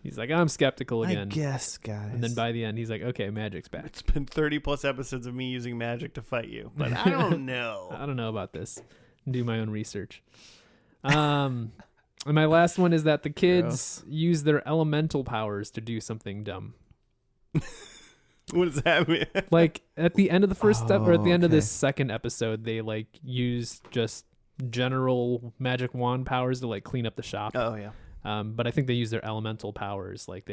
Speaker 2: He's like, I'm skeptical again.
Speaker 3: I guess, guys.
Speaker 2: And then by the end, he's like, okay, magic's back.
Speaker 1: It's been 30 plus episodes of me using magic to fight you, but I don't know.
Speaker 2: I don't know about this. Do my own research. And my last one is that the kids use their elemental powers to do something dumb.
Speaker 1: What does that mean?
Speaker 2: Like at the end of the first step, or at the end of
Speaker 3: okay.
Speaker 2: this second episode, they like use just general magic wand powers to like clean up the shop.
Speaker 1: Oh, yeah.
Speaker 2: But I think they use their elemental powers. Like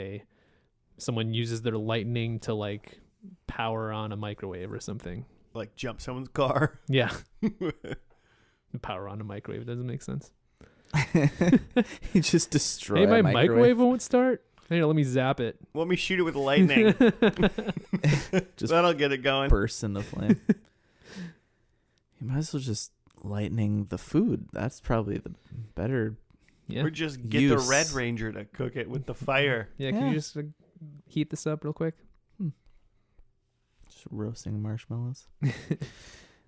Speaker 2: someone uses their lightning to like power on a microwave or something.
Speaker 1: Like jump someone's car.
Speaker 2: Yeah. Power on a microwave. It doesn't make sense.
Speaker 3: You just destroy
Speaker 2: Hey, my
Speaker 3: a
Speaker 2: microwave won't start. Hey, let me zap it.
Speaker 1: Let me shoot it with lightning.
Speaker 3: Just
Speaker 1: That'll get it going.
Speaker 3: bursts into flame. You might as well just lightning the food. That's probably the better.
Speaker 2: Yeah.
Speaker 1: Or just get the Red Ranger to cook it with the fire.
Speaker 2: Yeah. Can you just heat this up real quick?
Speaker 3: Just roasting marshmallows.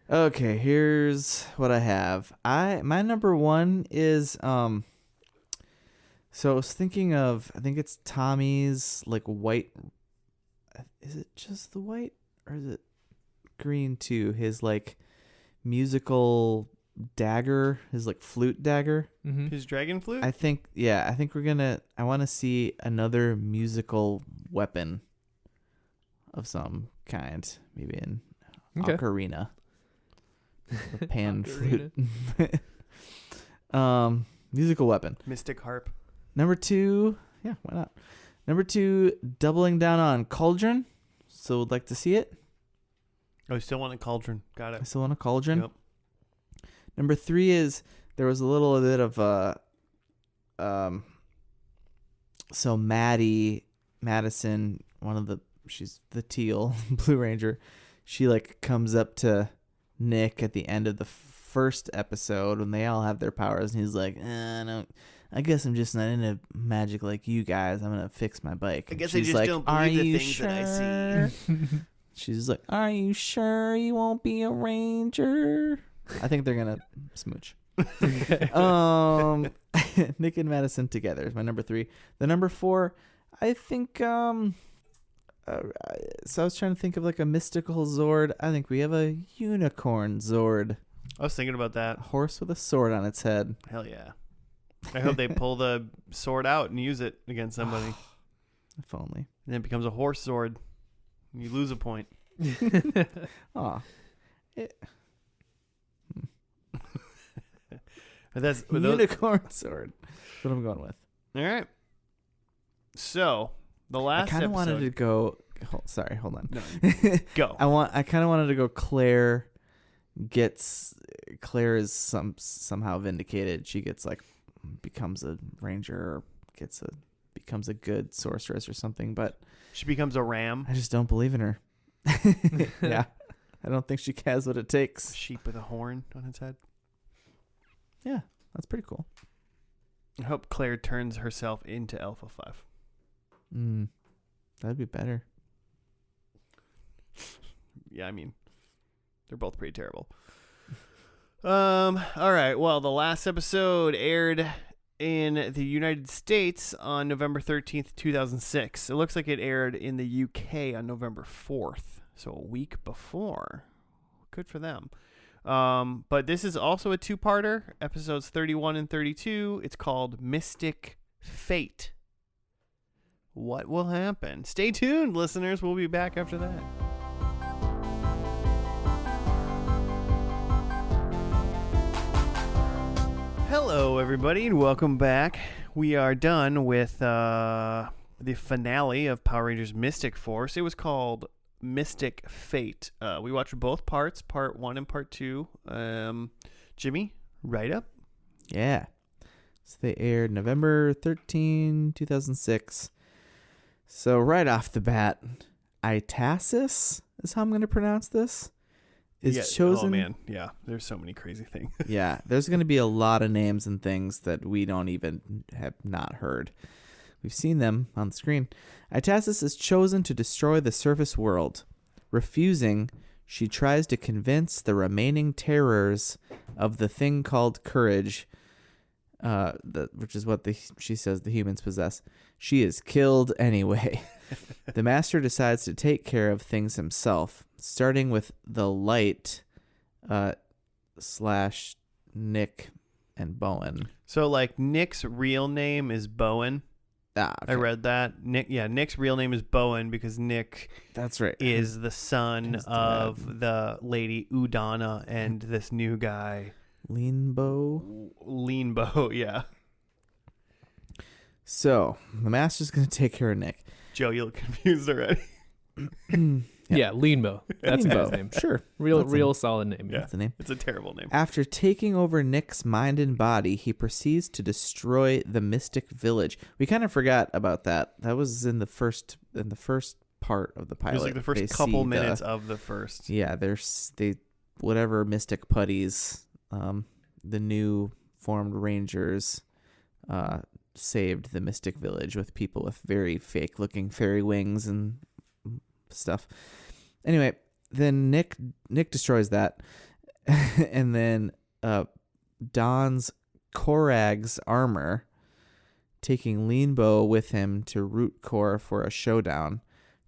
Speaker 3: Okay, here's what I have. My number one is so I was thinking of, I think it's Tommy's like white. Is it just the white or is it green too? His like musical dagger, his like flute dagger.
Speaker 2: Mm-hmm.
Speaker 1: His dragon flute?
Speaker 3: I think I want to see another musical weapon of some kind, maybe an ocarina. A pan flute. Musical weapon.
Speaker 1: Mystic harp.
Speaker 3: Number 2, yeah, why not? Number 2, doubling down on cauldron. So would like to see it.
Speaker 1: Oh, you still want a cauldron. Got
Speaker 3: I
Speaker 1: it.
Speaker 3: still want a cauldron.
Speaker 1: Yep.
Speaker 3: Number 3 is there was a little bit of so Madison, she's the teal Blue Ranger. She like comes up to Nick at the end of the first episode when they all have their powers, and he's like, I guess I'm just not into magic like you guys. I'm gonna fix my bike.
Speaker 1: I guess
Speaker 3: She's
Speaker 1: I just
Speaker 3: like,
Speaker 1: don't
Speaker 3: are
Speaker 1: believe the
Speaker 3: you
Speaker 1: things
Speaker 3: sure?
Speaker 1: that I see.
Speaker 3: She's like, are you sure you won't be a ranger? I think they're gonna smooch. Nick and Madison together is my number 3. The number 4, I think so I was trying to think of like a mystical Zord. I think we have a unicorn Zord.
Speaker 1: I was thinking about
Speaker 3: A
Speaker 1: that.
Speaker 3: horse with a sword on its head.
Speaker 1: Hell yeah. I hope they pull the sword out and use it against somebody.
Speaker 3: If only.
Speaker 1: And it becomes a horse sword. And you lose a point.
Speaker 3: Aw.
Speaker 1: That's
Speaker 3: Unicorn sword. That's what I'm going with.
Speaker 1: All right. So the last
Speaker 3: I kind of
Speaker 1: episode.
Speaker 3: wanted to go. Hold on.
Speaker 1: No, go.
Speaker 3: I kind of wanted to go. Claire is somehow vindicated. She gets like becomes a ranger or becomes a good sorceress or something. But
Speaker 1: She becomes a ram.
Speaker 3: I just don't believe in her. Yeah, I don't think she has what it takes.
Speaker 1: Sheep with a horn on its head.
Speaker 3: Yeah, that's pretty cool.
Speaker 1: I hope Claire turns herself into Alpha 5.
Speaker 3: That'd be better.
Speaker 1: Yeah, I mean, they're both pretty terrible. All right. Well, the last episode aired in the United States on November 13th, 2006. It looks like it aired in the UK on November 4th, so a week before. Good for them. But this is also a two-parter, episodes 31 and 32. It's called Mystic Fate. What will happen? Stay tuned, listeners. We'll be back after that. Hello, everybody, and welcome back. We are done with the finale of Power Rangers Mystic Force. It was called Mystic Fate. We watched both parts, part 1 and part 2. Jimmy, write up.
Speaker 3: Yeah. So they aired November 13, 2006. So right off the bat, Itasis is how I'm going to pronounce this. Is chosen.
Speaker 1: Oh man, yeah. There's so many crazy things.
Speaker 3: Yeah, there's going to be a lot of names and things that we don't even have not heard. We've seen them on the screen. Itasis is chosen to destroy the surface world. Refusing, she tries to convince the terrors of the thing called courage, which is what she says the humans possess. She is killed anyway. The master decides to take care of things himself, starting with the light / Nick and Bowen.
Speaker 1: So, like, Nick's real name is Bowen.
Speaker 3: Ah, okay.
Speaker 1: I read that. Nick's real name is Bowen because Nick
Speaker 3: that's right
Speaker 1: is the son of the lady Udana and this new guy Leanbo, yeah.
Speaker 3: So the master's gonna take care of Nick.
Speaker 1: Joe, you look confused already.
Speaker 2: Yeah, Leanbo. That's a guy's name.
Speaker 3: Sure.
Speaker 2: Real solid name.
Speaker 1: Yeah.
Speaker 3: That's the name.
Speaker 1: It's a terrible name.
Speaker 3: After taking over Nick's mind and body, he proceeds to destroy the Mystic Village. We kind of forgot about that. That was in the first part of the pilot.
Speaker 1: It was like the first couple minutes of the first.
Speaker 3: Yeah, whatever Mystic Putties, the new formed Rangers, saved the Mystic Village with people with very fake looking fairy wings and stuff. Anyway, then Nick destroys that, and then dons Korag's armor, taking Leanbo with him to Root Core for a showdown,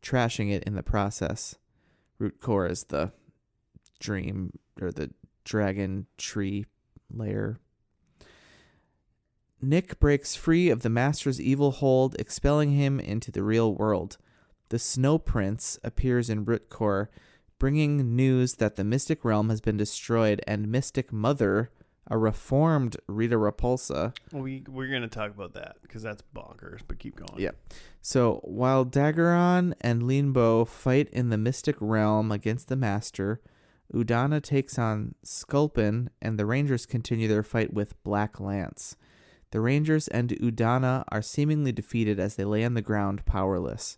Speaker 3: trashing it in the process. Root Core is the dream or the dragon tree layer. Nick breaks free of the Master's evil hold, expelling him into the real world. The Snow Prince appears in Root Core, bringing news that the Mystic Realm has been destroyed, and Mystic Mother, a reformed Rita Repulsa.
Speaker 1: We're going to talk about that because that's bonkers, but keep going.
Speaker 3: Yeah. So while Daggeron and Leanbo fight in the Mystic Realm against the Master, Udana takes on Sculpin, and the Rangers continue their fight with Black Lance. The Rangers and Udana are seemingly defeated as they lay on the ground powerless.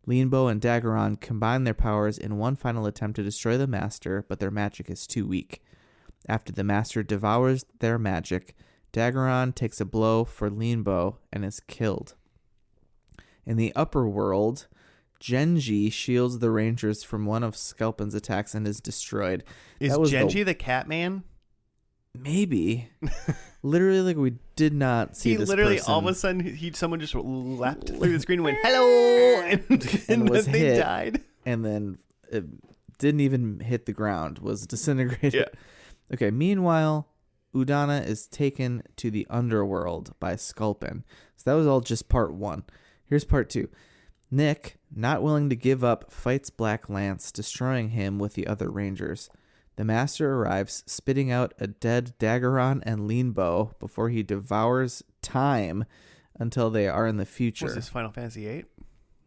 Speaker 3: Leanbo and Daggeron combine their powers in one final attempt to destroy the Master, but their magic is too weak. After the Master devours their magic, Daggeron takes a blow for Leanbo and is killed. In the upper world, Genji shields the Rangers from one of Sculpin's attacks and is destroyed.
Speaker 1: Is Genji the Catman?
Speaker 3: Maybe. Literally, like, we did not see this person.
Speaker 1: All of a sudden, someone just leapt through the screen and went, hello, and
Speaker 3: was
Speaker 1: then they
Speaker 3: hit,
Speaker 1: died.
Speaker 3: And then it didn't even hit the ground, was disintegrated.
Speaker 1: Yeah.
Speaker 3: Okay, meanwhile, Udana is taken to the underworld by Sculpin. So that was all just part 1. Here's part 2. Nick, not willing to give up, fights Black Lance, destroying him with the other Rangers. The Master arrives, spitting out a dead Daggeron and Leanbo before he devours time until they are in the future.
Speaker 1: Was this Final Fantasy VIII?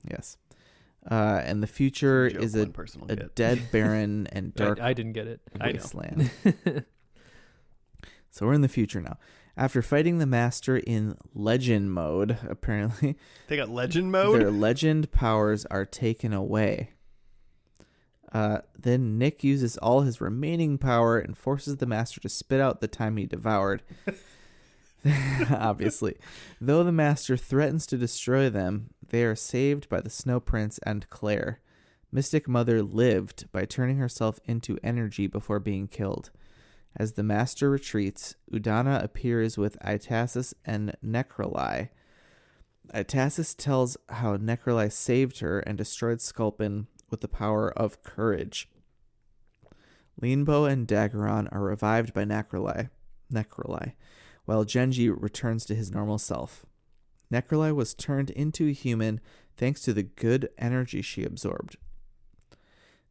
Speaker 3: Yes. And the future is a dead Baron and dark
Speaker 2: I didn't get it.
Speaker 3: wasteland. So we're in the future now. After fighting the Master in legend mode, apparently.
Speaker 1: They got legend mode?
Speaker 3: Their legend powers are taken away. Then Nick uses all his remaining power and forces the Master to spit out the time he devoured. Obviously. Though the Master threatens to destroy them, they are saved by the Snow Prince and Claire. Mystic Mother lived by turning herself into energy before being killed. As the Master retreats, Udana appears with Itasis and Necroli. Itasis tells how Necroli saved her and destroyed Sculpin with the power of courage. Leanbow and Daggeron are revived by Necroli, while Genji returns to his normal self. Necroli was turned into a human thanks to the good energy she absorbed.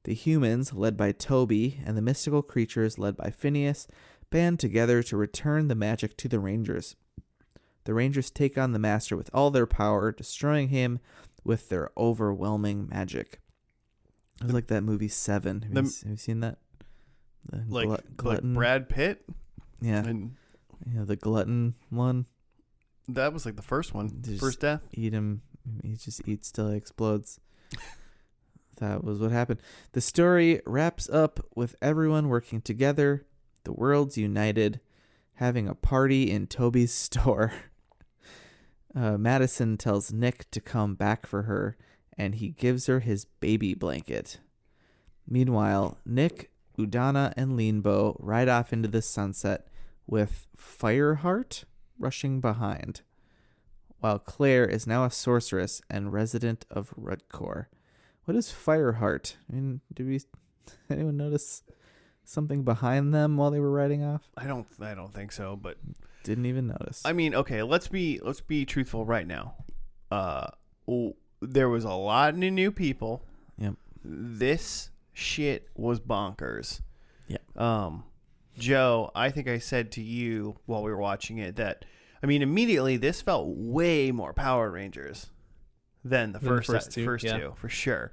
Speaker 3: The humans, led by Toby, and the mystical creatures, led by Phineas, band together to return the magic to the Rangers. The Rangers take on the Master with all their power, destroying him with their overwhelming magic. It was like that movie Seven. Have you seen that?
Speaker 1: Like Brad Pitt?
Speaker 3: Yeah.
Speaker 1: And
Speaker 3: the glutton one.
Speaker 1: That was like the first one. First death.
Speaker 3: Eat him. He just eats till he explodes. That was what happened. The story wraps up with everyone working together, the world's united, having a party in Toby's store. Madison tells Nick to come back for her, and he gives her his baby blanket. Meanwhile, Nick, Udana, and Leanbow ride off into the sunset with Fireheart rushing behind, while Claire is now a sorceress and resident of Rudcore. What is Fireheart? I mean, anyone notice something behind them while they were riding off?
Speaker 1: I don't think so, but
Speaker 3: didn't even notice.
Speaker 1: I mean, okay, let's be truthful right now. There was a lot of new people.
Speaker 3: Yep.
Speaker 1: This shit was bonkers.
Speaker 3: Yep.
Speaker 1: Joe, I think I said to you while we were watching it that, I mean, immediately this felt way more Power Rangers than the first two, for sure.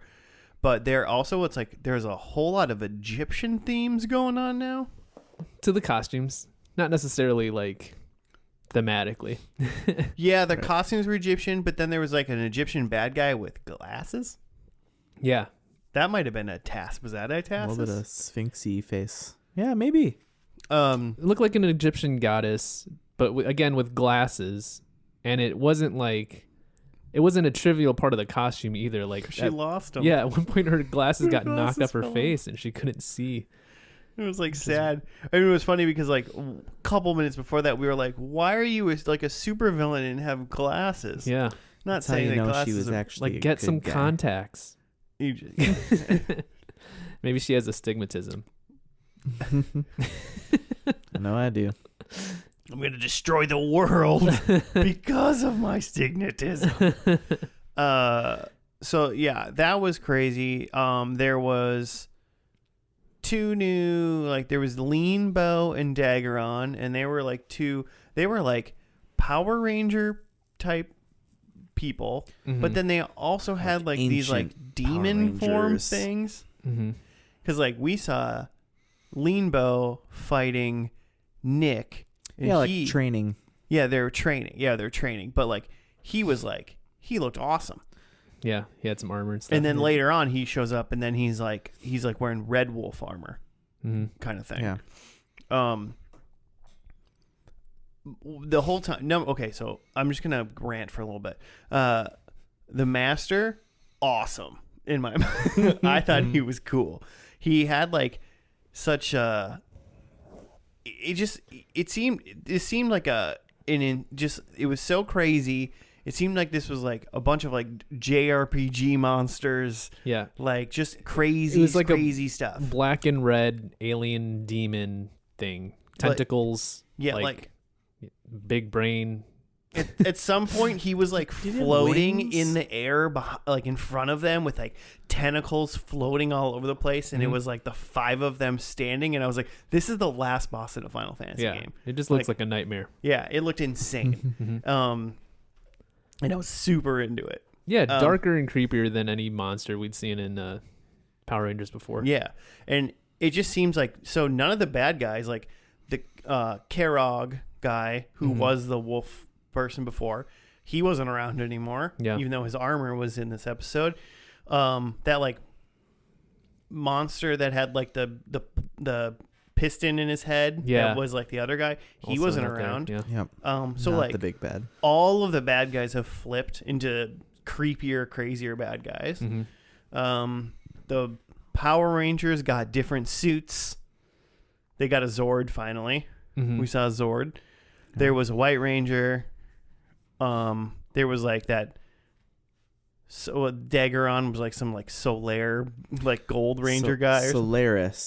Speaker 1: But there's a whole lot of Egyptian themes going on now.
Speaker 2: To the costumes, not necessarily like thematically.
Speaker 1: Yeah, the costumes were Egyptian, but then there was like an Egyptian bad guy with glasses.
Speaker 2: Yeah.
Speaker 1: That might have been a task. Was that a task?
Speaker 3: A little bit of sphinxy face. Yeah, maybe.
Speaker 2: It looked like an Egyptian goddess, but again with glasses, and it wasn't a trivial part of the costume either. Like
Speaker 1: she lost them.
Speaker 2: Yeah, at one point her glasses got knocked off her face and she couldn't see.
Speaker 1: It was like sad. I mean, it was funny because like a couple minutes before that, we were like, "Why are you like a supervillain and have glasses?"
Speaker 2: Yeah,
Speaker 1: not
Speaker 3: That's
Speaker 1: saying that glasses
Speaker 3: she was actually
Speaker 2: like get some contacts. Maybe she has astigmatism.
Speaker 3: No, I do.
Speaker 1: I'm gonna destroy the world because of my stigmatism. So yeah, that was crazy. There was two new, like there was Leanbow and Daggeron, and they were like Power Ranger type people, but then they also had like these like demon form things. Because like we saw Leanbow fighting Nick. And
Speaker 3: training.
Speaker 1: Yeah, they're training. But like he looked awesome.
Speaker 2: Yeah, he had some armor and stuff.
Speaker 1: And then later on he shows up and then he's like wearing Red Wolf armor. Kind of thing.
Speaker 3: Yeah.
Speaker 1: The whole time. No, okay, so I'm just gonna rant for a little bit. The Master, awesome in my mind. I thought he was cool. He had like such a. It seemed like it was so crazy. It seemed like this was like a bunch of like JRPG monsters.
Speaker 2: Yeah.
Speaker 1: Like just crazy,
Speaker 2: it was like
Speaker 1: crazy stuff.
Speaker 2: Black and red alien demon thing. Tentacles.
Speaker 1: Yeah, like
Speaker 2: big brain.
Speaker 1: At some point, he was like floating in the air, like in front of them, with like tentacles floating all over the place, and it was like the five of them standing. And I was like, "This is the last boss in a Final Fantasy game."
Speaker 2: It just looks like a nightmare.
Speaker 1: Yeah, it looked insane, and I was super into it.
Speaker 2: Yeah, darker and creepier than any monster we'd seen in Power Rangers before.
Speaker 1: Yeah, and it just seems like none of the bad guys, like the Karog guy who was the wolf person before, he wasn't around anymore.
Speaker 2: Yeah.
Speaker 1: Even though his armor was in this episode, that like monster that had like the piston in his head.
Speaker 2: Yeah.
Speaker 1: That was like the other guy. He
Speaker 2: Also
Speaker 1: wasn't
Speaker 2: not there,
Speaker 1: around.
Speaker 2: Yeah.
Speaker 3: Yep.
Speaker 1: So
Speaker 3: Not
Speaker 1: like
Speaker 3: the big bad.
Speaker 1: all of the bad guys have flipped into creepier, crazier bad guys.
Speaker 2: Mm-hmm.
Speaker 1: The Power Rangers got different suits. They got a Zord finally.
Speaker 2: Mm-hmm.
Speaker 1: We saw a Zord. There was a White Ranger. There was like that. So Daggeron was like some like Solaire, like Gold Ranger guy. Or
Speaker 3: Solaris.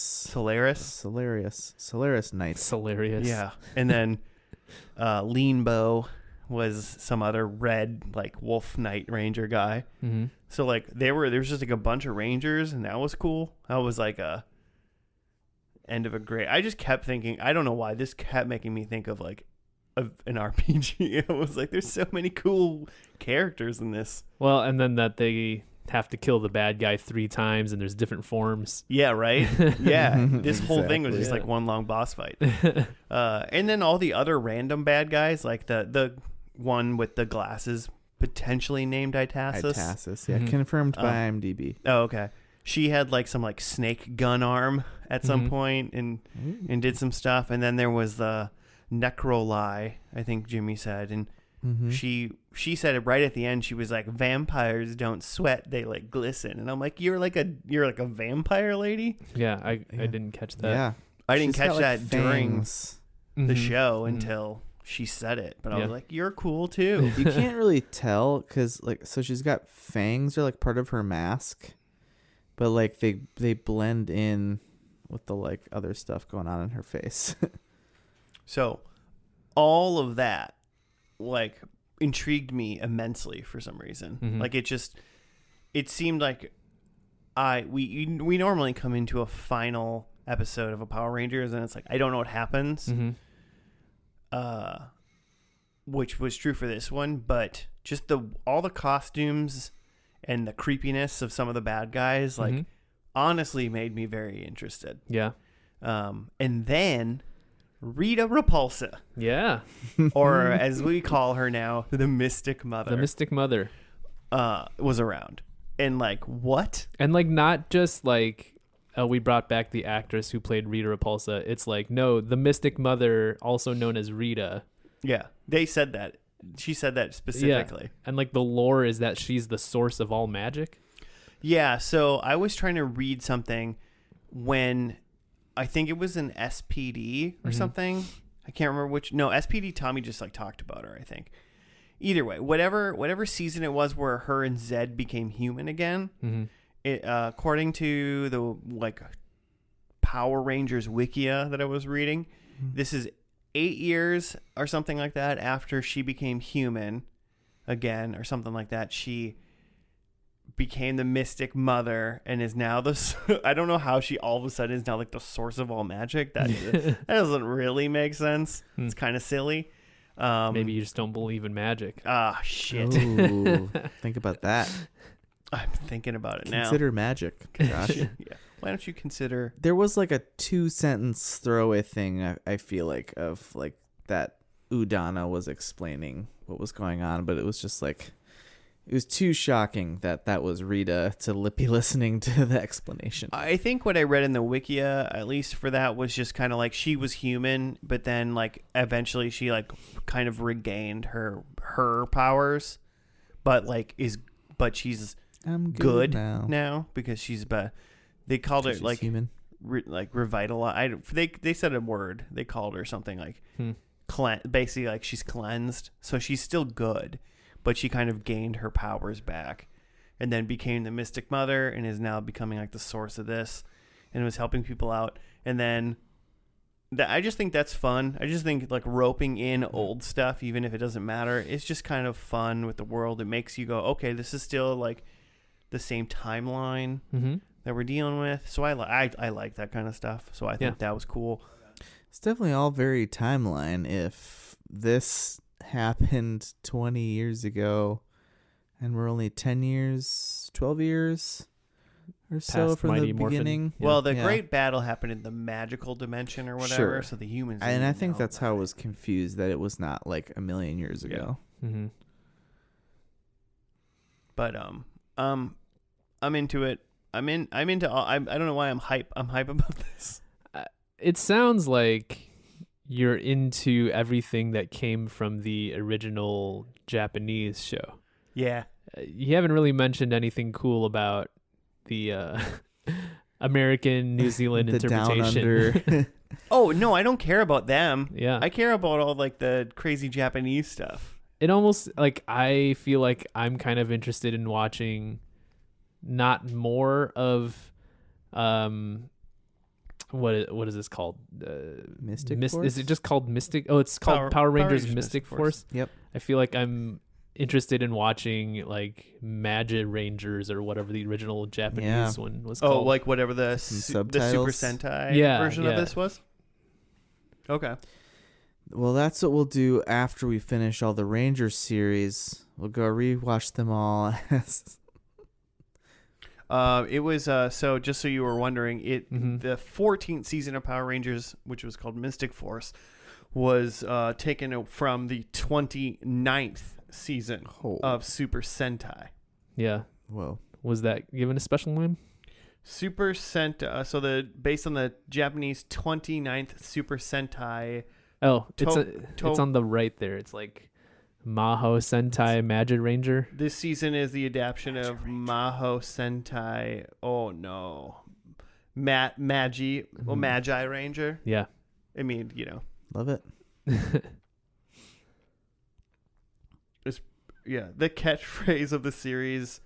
Speaker 3: Solaris Knight.
Speaker 2: It's hilarious.
Speaker 1: Yeah, and then Lean Bow was some other red like Wolf Knight Ranger guy.
Speaker 2: Mm-hmm.
Speaker 1: So like there was just like a bunch of Rangers, and that was cool. That was like a end of a great. I just kept thinking. I don't know why this kept making me think of like an RPG. I was like, there's so many cool characters in this.
Speaker 2: Well, and then that they have to kill the bad guy 3 times, and there's different forms.
Speaker 1: Yeah, right. Yeah, this whole thing was
Speaker 3: Exactly.
Speaker 1: just like one long boss fight. And then all the other random bad guys, like the one with the glasses, potentially named Itasis.
Speaker 3: Itasis, yeah,
Speaker 2: Mhm.
Speaker 3: confirmed by IMDb.
Speaker 1: Oh, okay. She had like some like snake gun arm at some point and did some stuff. And then there was the Necroli, I think Jimmy said, and she said it right at the end. She was like, "Vampires don't sweat; they like glisten." And I'm like, "You're like a vampire lady."
Speaker 2: Yeah, I didn't catch that.
Speaker 3: Yeah,
Speaker 1: I didn't
Speaker 3: She's
Speaker 1: catch
Speaker 3: got, like,
Speaker 1: that during
Speaker 3: fangs.
Speaker 1: the
Speaker 2: Mhm.
Speaker 1: show
Speaker 2: Mhm.
Speaker 1: until she said it. But I
Speaker 2: Yeah.
Speaker 1: was like, "You're cool too."
Speaker 3: You can't really tell because like so she's got fangs are like part of her mask, but like they blend in with the like other stuff going on in her face.
Speaker 1: So all of that like intrigued me immensely for some reason.
Speaker 2: Mhm.
Speaker 1: Like it seemed like we normally come into a final episode of a Power Rangers and it's like I don't know what happens.
Speaker 2: Mhm.
Speaker 1: Which was true for this one, but just all the costumes and the creepiness of some of the bad guys like
Speaker 2: Mhm.
Speaker 1: honestly made me very interested.
Speaker 2: Yeah.
Speaker 1: And then Rita Repulsa,
Speaker 2: Yeah.
Speaker 1: or as we call her now, the Mystic Mother,
Speaker 2: The Mystic Mother.
Speaker 1: was around. And like, what?
Speaker 2: And like not just like we brought back the actress who played Rita Repulsa. It's like, no, the Mystic Mother, also known as Rita.
Speaker 1: Yeah, they said that. She said that specifically.
Speaker 2: And like the lore is that she's the source of all magic.
Speaker 1: Yeah, so I was trying to read something when I think it was an SPD or something. I can't remember which. No, SPD Tommy just like talked about her, I think. Either way, whatever season it was where her and Zed became human again,
Speaker 2: Mm-hmm.
Speaker 1: it, according to the like Power Rangers Wikia that I was reading, this is 8 years or something like that after she became human again or something like that. She became the Mystic Mother and is now I don't know how she all of a sudden is now like the source of all magic. That doesn't really make sense. It's kind of silly.
Speaker 2: Maybe you just don't believe in magic.
Speaker 1: Shit.
Speaker 3: Ooh, think about that.
Speaker 1: I'm thinking about it now.
Speaker 3: Consider magic, Josh.
Speaker 1: Yeah. Why don't you consider?
Speaker 3: There was like a 2-sentence throwaway thing I feel like of like that Udana was explaining what was going on, but it was just like it was too shocking that was Rita to be listening to the explanation.
Speaker 1: I think what I read in the Wikia, at least for that, was just kind of like she was human, but then like eventually she like kind of regained her powers, but she's
Speaker 3: I'm
Speaker 1: good
Speaker 3: now.
Speaker 1: now because she's they called it
Speaker 3: She's
Speaker 1: like
Speaker 3: human.
Speaker 1: revitalize. They said a word. They called her something like basically like she's cleansed, so she's still good, but she kind of gained her powers back, and then became the Mystic Mother, and is now becoming like the source of this, and was helping people out. And then I just think that's fun. I just think like roping in old stuff, even if it doesn't matter, it's just kind of fun with the world. It makes you go, okay, this is still like the same timeline that we're dealing with. So I like that kind of stuff. So I think that was cool.
Speaker 3: It's definitely all very timeline. If this happened 20 years ago and we're only 10 years, 12 years or so
Speaker 2: Past
Speaker 3: from
Speaker 2: Mighty
Speaker 3: the
Speaker 2: Morphin.
Speaker 3: beginning.
Speaker 2: Yeah.
Speaker 1: Well, the great battle happened in the magical dimension or whatever,
Speaker 3: Sure.
Speaker 1: so the humans
Speaker 3: And I
Speaker 1: didn't
Speaker 3: think
Speaker 1: know
Speaker 3: that's how I
Speaker 1: about
Speaker 3: was confused, that it was not like a million years ago.
Speaker 2: Mm-hmm.
Speaker 1: But I'm into it. I'm into all. I don't know why I'm hype about this.
Speaker 2: It sounds like you're into everything that came from the original Japanese show.
Speaker 1: Yeah.
Speaker 2: You haven't really mentioned anything cool about the American New Zealand
Speaker 3: The
Speaker 2: interpretation.
Speaker 3: Down Under.
Speaker 1: Oh no, I don't care about them.
Speaker 2: Yeah.
Speaker 1: I care about all like the crazy Japanese stuff.
Speaker 2: It almost like I feel like I'm kind of interested in watching not more of what is this called?
Speaker 3: Mystic Force?
Speaker 2: Is it just called Mystic? Oh, it's called Power Rangers Mystic Force.
Speaker 3: Yep.
Speaker 2: I feel like I'm interested in watching like Magi Rangers or whatever the original Japanese one was called.
Speaker 1: Oh, like whatever the Super Sentai version of this was? Okay.
Speaker 3: Well, that's what we'll do after we finish all the Rangers series. We'll go rewatch them all.
Speaker 1: It was so just so you were wondering, the 14th season of Power Rangers, which was called Mystic Force, was taken from the 29th season of Super Sentai.
Speaker 2: Yeah.
Speaker 3: Whoa.
Speaker 2: Was that given a special name?
Speaker 1: Super Sentai. So based on the Japanese 29th Super Sentai.
Speaker 2: Oh, it's on the right there. It's like Maho Sentai Magi Ranger.
Speaker 1: This season is the adaptation of Maho Sentai. Oh no, Magi Ranger.
Speaker 2: Yeah,
Speaker 1: I mean,
Speaker 3: love it.
Speaker 1: The catchphrase of the series: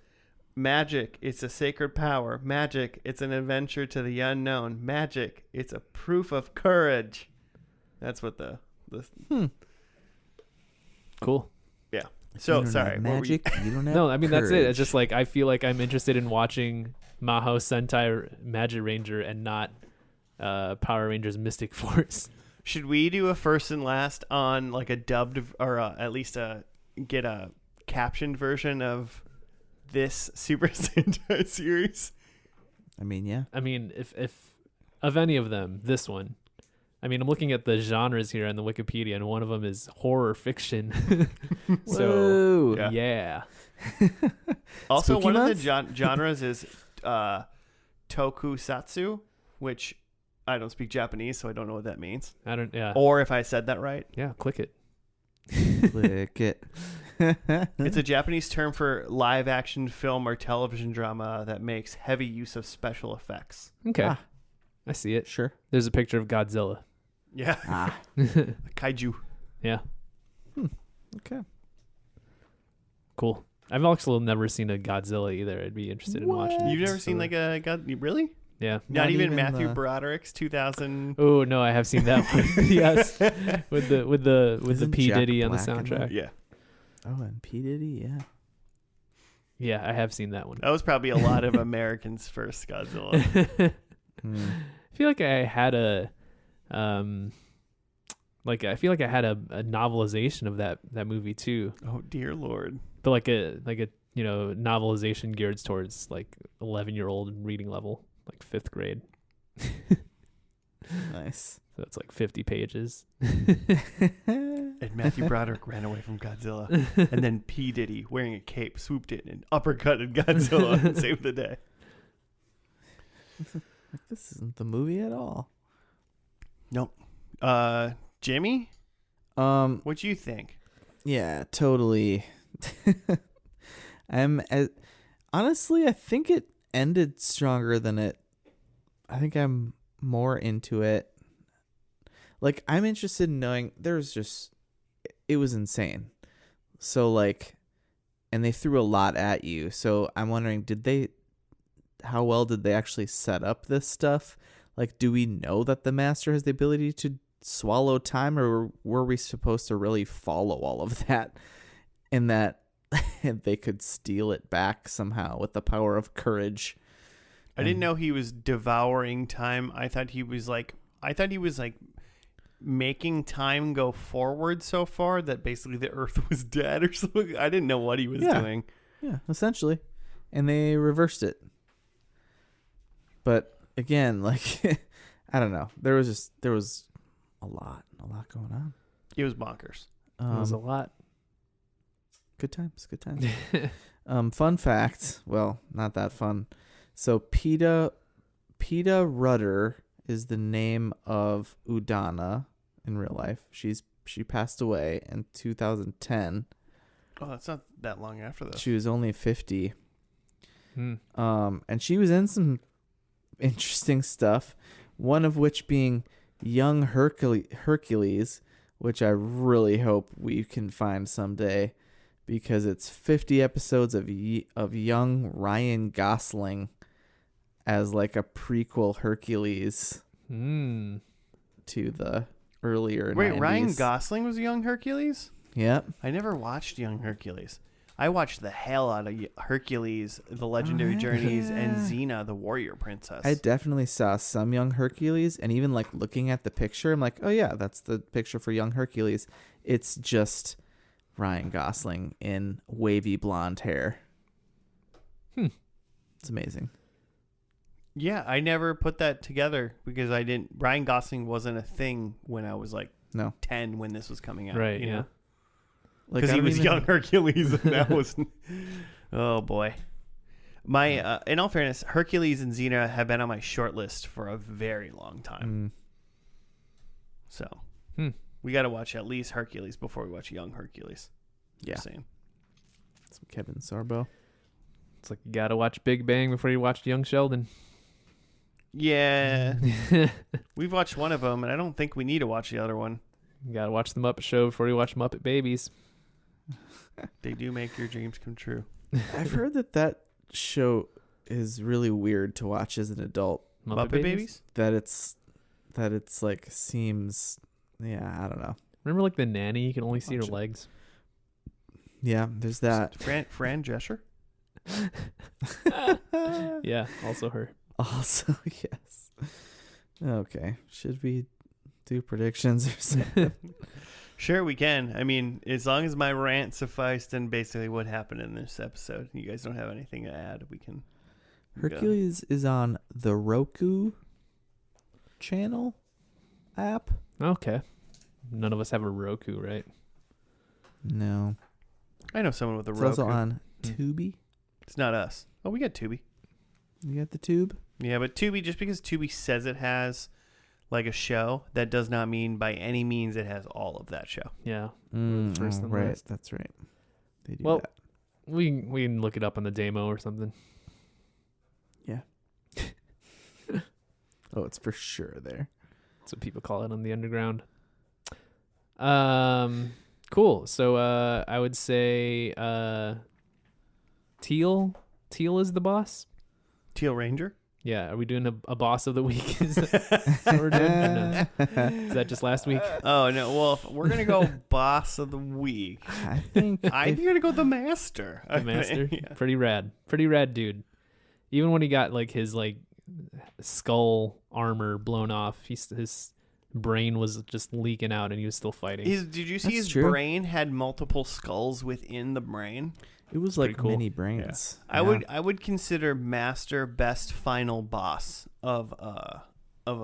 Speaker 1: "Magic, it's a sacred power. Magic, it's an adventure to the unknown. Magic, it's a proof of courage." That's what the
Speaker 2: cool.
Speaker 1: Yeah. So sorry.
Speaker 3: Magic. You don't have
Speaker 2: no, I mean
Speaker 3: courage.
Speaker 2: that's it. It's just like I feel like I'm interested in watching Maho Sentai Magi Ranger and not Power Rangers Mystic Force.
Speaker 1: Should we do a first and last on like a dubbed or at least get a captioned version of this Super Sentai series?
Speaker 3: I mean, yeah.
Speaker 2: I mean, if of any of them, this one. I mean, I'm looking at the genres here on the Wikipedia, and one of them is horror fiction. So,
Speaker 3: Whoa.
Speaker 2: yeah.
Speaker 1: Also,
Speaker 3: Spooky
Speaker 1: one
Speaker 3: month?
Speaker 1: of the genres is tokusatsu, which I don't speak Japanese, so I don't know what that means.
Speaker 2: Yeah.
Speaker 1: Or if I said that right.
Speaker 2: Yeah, click it.
Speaker 3: Click it.
Speaker 1: It's a Japanese term for live action film or television drama that makes heavy use of special effects.
Speaker 2: Okay.
Speaker 3: Ah.
Speaker 2: I see it.
Speaker 3: Sure.
Speaker 2: There's a picture of Godzilla.
Speaker 1: Yeah.
Speaker 3: Ah.
Speaker 1: Kaiju.
Speaker 2: Yeah.
Speaker 3: Okay.
Speaker 2: Cool. I've also never seen a Godzilla either. I'd be interested in watching it.
Speaker 1: You've never seen like a really?
Speaker 2: Yeah.
Speaker 1: Not even Matthew
Speaker 3: the-
Speaker 1: Broderick's 2000.
Speaker 2: Oh no, I have seen that one. Yes, with the
Speaker 3: Isn't
Speaker 2: P
Speaker 3: Jack
Speaker 2: Diddy on the
Speaker 3: Black in
Speaker 2: soundtrack.
Speaker 1: Yeah.
Speaker 3: Oh, and P. Diddy, yeah.
Speaker 2: Yeah, I have seen that one.
Speaker 1: That was probably a lot of Americans' first Godzilla.
Speaker 2: I feel like I had a novelization of that movie too.
Speaker 1: Oh dear Lord.
Speaker 2: But like a novelization geared towards like 11-year-old reading level, like 5th grade.
Speaker 3: Nice.
Speaker 2: So it's like 50 pages.
Speaker 1: And Matthew Broderick ran away from Godzilla. And then P. Diddy, wearing a cape, swooped in and uppercutted Godzilla and saved the day.
Speaker 3: This isn't the movie at all.
Speaker 1: Nope. Jimmy? What you think?
Speaker 3: Yeah, totally. Honestly, I think it ended stronger than it. I think I'm more into it. Like, I'm interested in knowing it was insane. So like, and they threw a lot at you. So I'm wondering, how well did they actually set up this stuff? Like, do we know that the master has the ability to swallow time, or were we supposed to really follow all of that, and that they could steal it back somehow with the power of courage?
Speaker 1: I didn't know he was devouring time. I thought he was like making time go forward so far that basically the earth was dead or something. I didn't know what he was doing.
Speaker 3: Yeah, essentially. And they reversed it. But again, like, I don't know. There was a lot going on.
Speaker 1: It was bonkers.
Speaker 2: It was a lot.
Speaker 3: Good times. Fun fact. Well, not that fun. So Peeta Rudder is the name of Udana in real life. She passed away in 2010.
Speaker 1: Oh, that's not that long after this.
Speaker 3: She was only 50.
Speaker 2: Hmm.
Speaker 3: And she was in some interesting stuff, one of which being Young Hercules, which I really hope we can find someday, because it's 50 episodes of young Ryan Gosling as like a prequel Hercules
Speaker 2: Hmm.
Speaker 3: to the earlier
Speaker 1: Wait,
Speaker 3: 90s.
Speaker 1: Ryan Gosling was Young Hercules?
Speaker 3: Yep.
Speaker 1: I never watched Young Hercules. I watched the hell out of Hercules, The Legendary Journeys, and Xena, the Warrior Princess.
Speaker 3: I definitely saw some Young Hercules, and even like looking at the picture, I'm like, oh yeah, that's the picture for Young Hercules. It's just Ryan Gosling in wavy blonde hair. It's amazing.
Speaker 1: Yeah, I never put that together because Ryan Gosling wasn't a thing when I was like 10 when this was coming out.
Speaker 2: Right,
Speaker 1: you
Speaker 2: yeah.
Speaker 1: know?
Speaker 3: Like,
Speaker 1: Because he was Young Hercules, and that was, oh boy. My, in all fairness, Hercules and Xena have been on my short list for a very long time. So, we got to watch at least Hercules before we watch Young Hercules.
Speaker 3: Yeah.
Speaker 1: Just saying.
Speaker 3: Some Kevin Sorbo.
Speaker 2: It's like you gotta watch Big Bang before you watch Young Sheldon.
Speaker 1: Yeah. We've watched one of them, and I don't think we need to watch the other one.
Speaker 2: You gotta watch the Muppet Show before you watch Muppet Babies.
Speaker 1: They do make your dreams come true.
Speaker 3: I've heard that show is really weird to watch as an adult.
Speaker 1: Muppet Babies?
Speaker 3: That it's like seems, yeah, I don't know.
Speaker 2: Remember like the nanny? You can only see her legs.
Speaker 3: Yeah, there's that.
Speaker 1: Fran Drescher?
Speaker 2: Yeah, also her.
Speaker 3: Also, yes. Okay. Should we do predictions or something?
Speaker 1: Sure, we can. I mean, as long as my rant sufficed and basically what happened in this episode, you guys don't have anything to add, we can.
Speaker 3: Hercules is on the Roku channel app.
Speaker 2: Okay. None of us have a Roku, right?
Speaker 3: No.
Speaker 1: I know someone with a
Speaker 3: It's
Speaker 1: Roku.
Speaker 3: also on Tubi.
Speaker 1: It's not us. Oh, we got Tubi.
Speaker 3: You got the tube?
Speaker 1: Yeah, but Tubi, just because Tubi says it has like a show, that does not mean by any means it has all of that show.
Speaker 2: Yeah.
Speaker 3: First
Speaker 2: and
Speaker 3: right.
Speaker 2: last.
Speaker 3: That's right. They do
Speaker 2: Well,
Speaker 3: that.
Speaker 2: we can look it up on the demo or something.
Speaker 3: Yeah. Oh, it's for sure there.
Speaker 2: That's what people call it on the underground. Cool. So I would say Teal is the boss.
Speaker 1: Teal Ranger?
Speaker 2: Yeah, are we doing a boss of the week? Is that what we're doing? Or no? Is that just last week?
Speaker 1: Oh, no. Well, if we're going to go boss of the week.
Speaker 3: I think
Speaker 1: I'm going to go the Master.
Speaker 2: The Master?
Speaker 1: Yeah.
Speaker 2: Pretty rad dude. Even when he got like his like skull armor blown off, his brain was just leaking out and he was still fighting.
Speaker 1: Did you see his brain had multiple skulls within the brain?
Speaker 3: it was like
Speaker 2: cool.
Speaker 3: mini brains.
Speaker 1: Yeah.
Speaker 3: Yeah.
Speaker 1: I would consider Master best final boss of a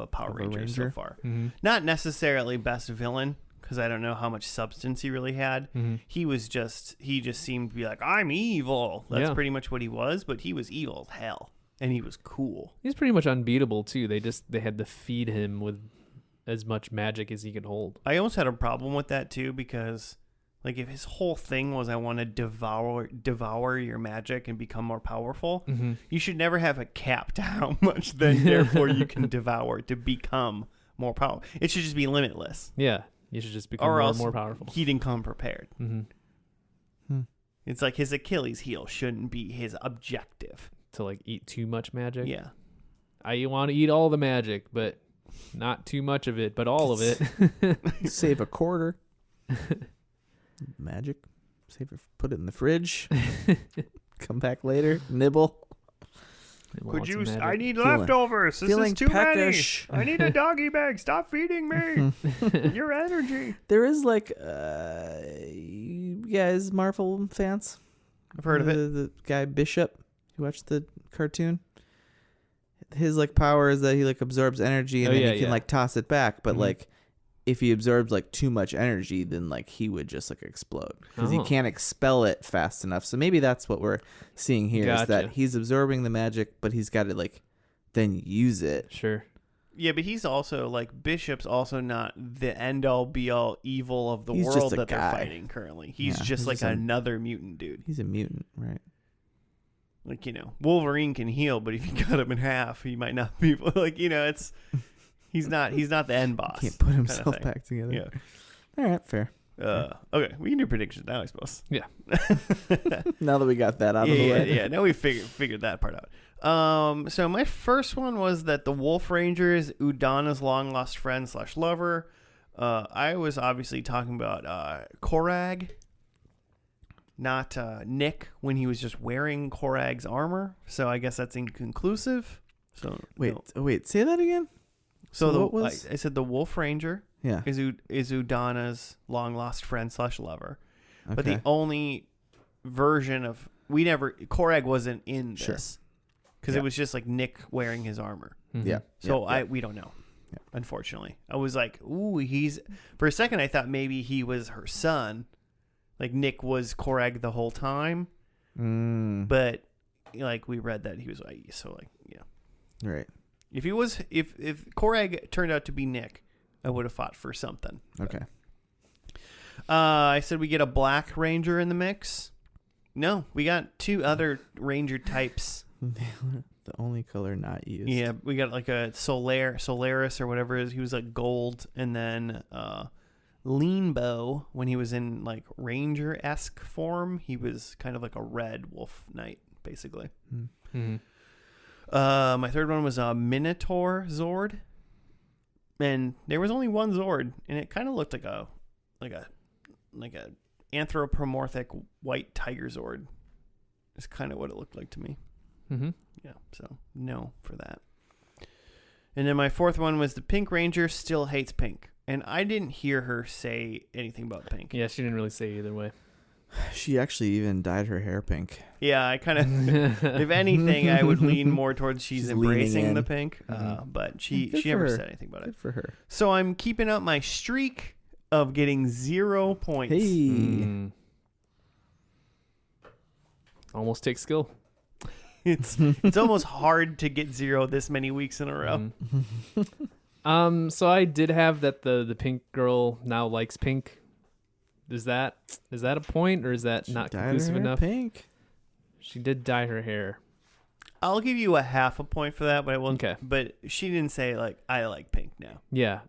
Speaker 1: Power Ranger so far.
Speaker 2: Mm-hmm.
Speaker 1: Not necessarily best villain, because I don't know how much substance he really had.
Speaker 2: Mm-hmm.
Speaker 1: He just seemed to be like, I'm evil. That's
Speaker 2: Yeah.
Speaker 1: pretty much what he was, but he was evil as hell. And he was cool.
Speaker 2: He's pretty much unbeatable too. They had to feed him with as much magic as he could hold.
Speaker 1: I almost had a problem with that too, because like if his whole thing was I want to devour your magic and become more powerful,
Speaker 2: Mm-hmm.
Speaker 1: you should never have a cap to how much then therefore you can devour to become more powerful. It should just be limitless.
Speaker 2: Yeah, you should just become
Speaker 1: Or
Speaker 2: more
Speaker 1: else
Speaker 2: and more powerful.
Speaker 1: He didn't come prepared.
Speaker 2: Mm-hmm.
Speaker 1: It's like his Achilles heel shouldn't be his objective.
Speaker 2: To like eat too much magic.
Speaker 1: Yeah.
Speaker 2: I want to eat all the magic, but not too much of it, but all of it.
Speaker 3: Save a quarter. Magic. Save it. Put it in the fridge. Come back later. Nibble.
Speaker 1: Could you?
Speaker 2: magic.
Speaker 1: I need
Speaker 3: Feeling-
Speaker 1: leftovers. This
Speaker 3: feeling
Speaker 1: is too
Speaker 3: peckish.
Speaker 1: many. I need a doggy bag. Stop feeding me. Your energy.
Speaker 3: There is like, you guys Marvel fans?
Speaker 1: I've heard of it.
Speaker 3: The guy Bishop. You watch the cartoon? His like power is that he like absorbs energy and
Speaker 2: Oh,
Speaker 3: then
Speaker 2: yeah,
Speaker 3: he can
Speaker 2: yeah.
Speaker 3: like toss it back, but
Speaker 2: Mhm.
Speaker 3: like if he absorbs like too much energy, then like he would just like explode because he
Speaker 2: Oh.
Speaker 3: can't expel it fast enough. So maybe that's what we're seeing here is
Speaker 2: Gotcha.
Speaker 3: that he's absorbing the magic, but he's got to like then use it.
Speaker 2: Sure.
Speaker 1: Yeah, but he's also like Bishop's also not the end all be all evil of the
Speaker 3: He's
Speaker 1: world
Speaker 3: just a
Speaker 1: that
Speaker 3: guy.
Speaker 1: they're fighting currently. He's
Speaker 3: Yeah,
Speaker 1: just
Speaker 3: he's
Speaker 1: like
Speaker 3: just
Speaker 1: another mutant dude.
Speaker 3: He's a mutant, right?
Speaker 1: Like, Wolverine can heal, but if you cut him in half, he might not be like, it's he's not the end boss.
Speaker 3: Can't put
Speaker 1: kinda
Speaker 3: himself
Speaker 1: thing.
Speaker 3: back together.
Speaker 1: Yeah.
Speaker 3: All right, fair.
Speaker 1: Okay, we can do predictions now, I suppose.
Speaker 2: Yeah.
Speaker 3: Now that we got that out of the way.
Speaker 1: Yeah. Now we figured that part out. So my first one was that the Wolf Ranger is Udana's long lost friend / lover. I was obviously talking about Korag, not Nick when he was just wearing Korag's armor. So I guess that's inconclusive. So
Speaker 3: Wait, say that again.
Speaker 1: So
Speaker 3: what was?
Speaker 1: I said the Wolf Ranger
Speaker 3: Yeah.
Speaker 1: is Udana's long lost friend / lover.
Speaker 3: Okay.
Speaker 1: But the only version of Korag wasn't in
Speaker 3: Sure.
Speaker 1: this because
Speaker 3: Yeah.
Speaker 1: it was just like Nick wearing his armor.
Speaker 2: Mhm.
Speaker 3: Yeah.
Speaker 1: So
Speaker 3: yeah.
Speaker 1: we don't know.
Speaker 3: Yeah.
Speaker 1: Unfortunately, I was like, ooh, for a second I thought maybe he was her son, like Nick was Korag the whole time, but like we read that he was like, so like
Speaker 3: Right.
Speaker 1: if Korag turned out to be Nick, I would have fought for something.
Speaker 3: Okay.
Speaker 1: I said we get a Black Ranger in the mix. No, we got two other Ranger types.
Speaker 3: The only color not used.
Speaker 1: Yeah, we got like a Solaris or whatever it is. He was like gold, and then Leanbow, when he was in like Ranger-esque form, he was kind of like a red wolf knight, basically.
Speaker 2: Mhm.
Speaker 1: My third one was a Minotaur Zord, and there was only one Zord, and it kind of looked like a anthropomorphic white tiger Zord. Is kind of what it looked like to me.
Speaker 2: Mhm.
Speaker 1: Yeah, so no for that. And then my fourth one was the Pink Ranger still hates pink, and I didn't hear her say anything about pink.
Speaker 2: Yeah, she didn't really say either way.
Speaker 3: She actually even dyed her hair pink.
Speaker 1: Yeah, I kind of, if anything, I would lean more towards she's embracing
Speaker 3: leaning
Speaker 1: the
Speaker 3: in.
Speaker 1: pink, but she
Speaker 3: Good
Speaker 1: never
Speaker 3: for her.
Speaker 1: said anything about it.
Speaker 3: Good for her.
Speaker 1: So I'm keeping up my streak of getting 0 points.
Speaker 3: Hey.
Speaker 2: Mm. Almost takes skill.
Speaker 1: It's almost hard to get 0 this many weeks in a row.
Speaker 2: Mhm. So I did have that the pink girl now likes pink. Is that a point, or is that
Speaker 3: She
Speaker 2: not
Speaker 3: dyed her
Speaker 2: conclusive
Speaker 3: hair
Speaker 2: enough?
Speaker 3: Pink.
Speaker 2: She did dye her hair.
Speaker 1: I'll give you a half a point for that, but I won't.
Speaker 2: Okay.
Speaker 1: But she didn't say like I like pink now.
Speaker 2: Yeah,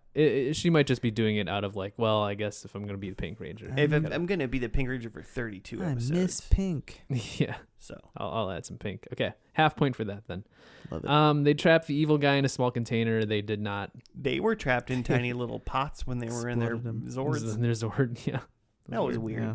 Speaker 2: she might just be doing it out of like, well, I guess if I'm gonna be the Pink Ranger,
Speaker 1: If I'm gonna be the Pink Ranger for 32
Speaker 3: I
Speaker 1: episodes,
Speaker 3: miss pink.
Speaker 2: yeah,
Speaker 1: so
Speaker 2: I'll add some pink. Okay, half point for that then.
Speaker 3: Love it.
Speaker 2: They trapped the evil guy in a small container. They did not.
Speaker 1: they were trapped in tiny little pots when they were in their
Speaker 3: Exploded 'em.
Speaker 1: Zords.
Speaker 2: Their Zord. Yeah,
Speaker 1: That was weird.
Speaker 3: Yeah.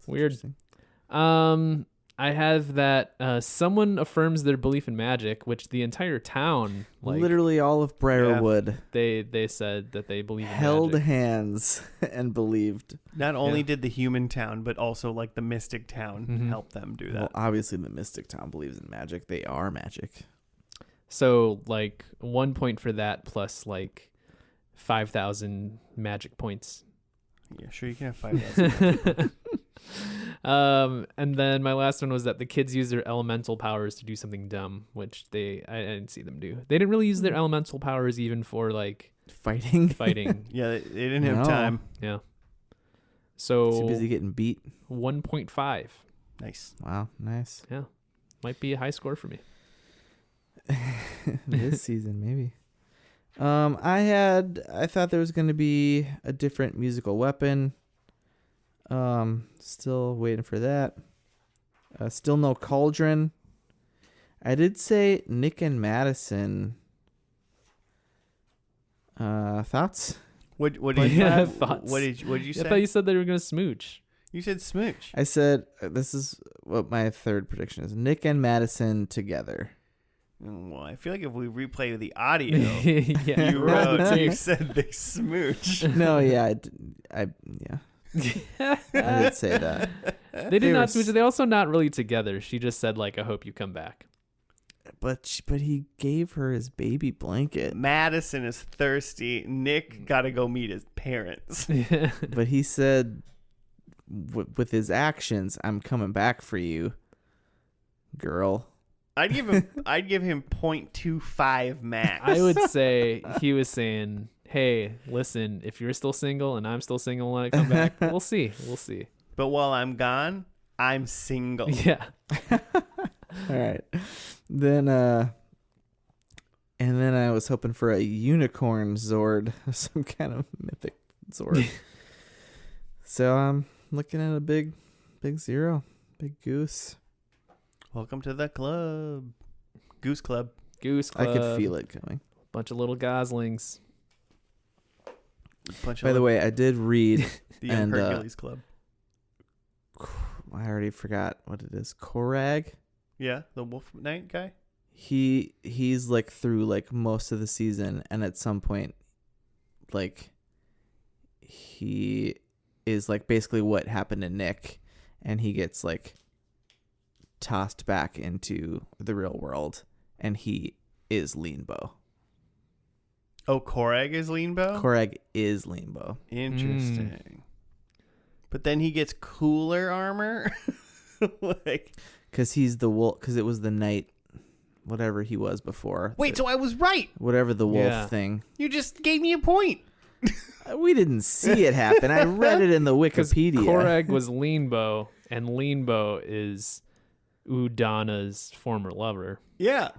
Speaker 2: Weird.
Speaker 3: Interesting.
Speaker 2: I have that someone affirms their belief in magic, which the entire town, like,
Speaker 3: Literally all of Briarwood
Speaker 2: they said that they believe in
Speaker 3: held
Speaker 2: magic.
Speaker 3: hands and believed.
Speaker 1: Not only
Speaker 2: Yeah.
Speaker 1: did the human town, but also like the Mystic Town
Speaker 2: Mhm.
Speaker 1: help them do
Speaker 3: Well,
Speaker 1: that.
Speaker 3: obviously the Mystic Town believes in magic. They are magic.
Speaker 2: So like 1 point for that plus like 5,000 magic points.
Speaker 1: Yeah, sure, you can have 5,000.
Speaker 2: And then my last one was that the kids use their elemental powers to do something dumb, which I didn't see them do. They didn't really use their elemental powers even for like
Speaker 3: Fighting.
Speaker 2: fighting.
Speaker 1: Yeah, they didn't have
Speaker 3: No.
Speaker 1: time.
Speaker 2: Yeah.
Speaker 3: Too
Speaker 2: So
Speaker 3: busy getting beat.
Speaker 2: 1.5
Speaker 1: Nice.
Speaker 3: Wow, nice.
Speaker 2: might be a high score for me.
Speaker 3: This season, maybe. I thought there was gonna be a different musical weapon. Still waiting for that. Still no cauldron. I did say Nick and Madison. Thoughts?
Speaker 1: What did
Speaker 2: Yeah,
Speaker 1: you
Speaker 2: thoughts.
Speaker 1: what did you
Speaker 2: I thought
Speaker 1: say?
Speaker 2: you said they were gonna smooch.
Speaker 1: You said smooch.
Speaker 3: I said this is what my third prediction is: Nick and Madison together.
Speaker 1: Well, I feel like if we replay the audio,
Speaker 2: Yeah.
Speaker 1: you said they smooch.
Speaker 3: No, yeah, I did say that.
Speaker 2: They
Speaker 3: They
Speaker 2: did
Speaker 3: were
Speaker 2: not smooch. They also not really together. She just said like, "I hope you come back."
Speaker 3: But he gave her his baby blanket.
Speaker 1: Madison is thirsty. Nick got to go meet his parents.
Speaker 3: But he said, with his actions, I'm coming back for you, girl.
Speaker 1: I'd give him 0.25 max.
Speaker 2: I would say he was saying, hey, listen, if you're still single and I'm still single when I come back, we'll see.
Speaker 1: But while I'm gone, I'm single.
Speaker 2: Yeah.
Speaker 3: All right. Then and then I was hoping for a unicorn Zord, some kind of mythic Zord. So I'm looking at a big zero, big goose.
Speaker 1: Welcome to the club. Goose Club.
Speaker 2: Goose Club.
Speaker 3: I could feel it coming.
Speaker 2: Bunch of little goslings.
Speaker 3: By the way, I did read
Speaker 1: the Young Hercules Club.
Speaker 3: I already forgot what it is. Korag?
Speaker 1: Yeah, the Wolf Knight guy.
Speaker 3: He's like through like most of the season, and at some point, like he is like basically what happened to Nick, and he gets like tossed back into the real world, and he is Leanbow.
Speaker 1: Oh, Korag is Leanbow?
Speaker 3: Korag is Leanbow.
Speaker 1: Interesting. But then he gets cooler armor? Like,
Speaker 3: because he's the wolf, because it was the knight, whatever he was before.
Speaker 1: Wait, so I was right.
Speaker 3: Whatever the wolf thing.
Speaker 1: You just gave me a point.
Speaker 3: We didn't see it happen. I read it in the Wikipedia.
Speaker 2: Korag was Leanbow, and Leanbow is Udana's former lover.
Speaker 1: Yeah.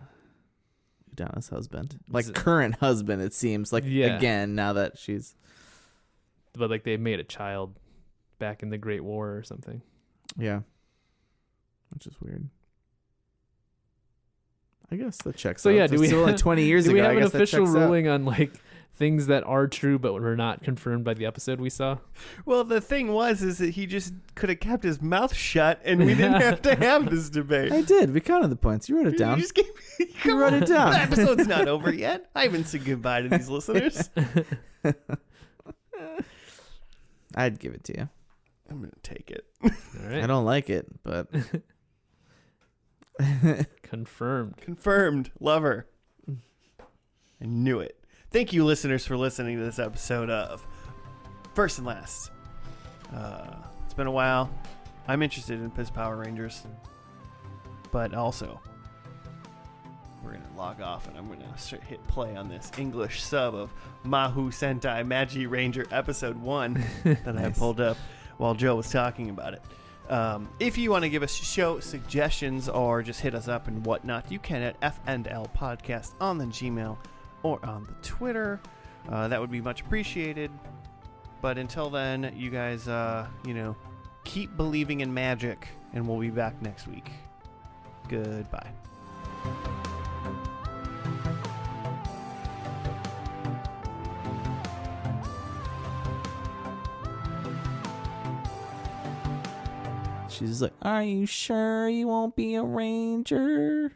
Speaker 3: Udana's husband. Like current husband, it seems. Like, again, now that she's...
Speaker 2: But like they made a child back in the Great War or something.
Speaker 3: Yeah. Which is weird. I guess that checks out.
Speaker 2: So yeah, do we
Speaker 3: still like 20 years ago?
Speaker 2: Do we have
Speaker 3: I
Speaker 2: an
Speaker 3: guess
Speaker 2: official ruling on like things that are true but were not confirmed by the episode we saw?
Speaker 1: Well, the thing is that he just could have kept his mouth shut, and we didn't have to have this debate.
Speaker 3: I did. We counted the points. You wrote it down.
Speaker 1: You just gave me,
Speaker 3: you wrote it down.
Speaker 1: The episode's not over yet. I haven't said goodbye to these listeners.
Speaker 3: I'd give it to you.
Speaker 1: I'm gonna take it.
Speaker 2: All right.
Speaker 3: I don't like it, but
Speaker 2: confirmed.
Speaker 1: Lover. I knew it. Thank you, listeners, for listening to this episode of First and Last. It's been a while. I'm interested in Piss Power Rangers, but also we're gonna log off and I'm gonna hit play on this English sub of Mahu Sentai Magi Ranger episode 1 that I pulled up while Joe was talking about it. If you want to give us show suggestions or just hit us up and whatnot, you can at FNL Podcast on the Gmail or on the Twitter. That would be much appreciated. But until then, you guys, keep believing in magic, and we'll be back next week. Goodbye.
Speaker 3: She's like, are you sure you won't be a ranger?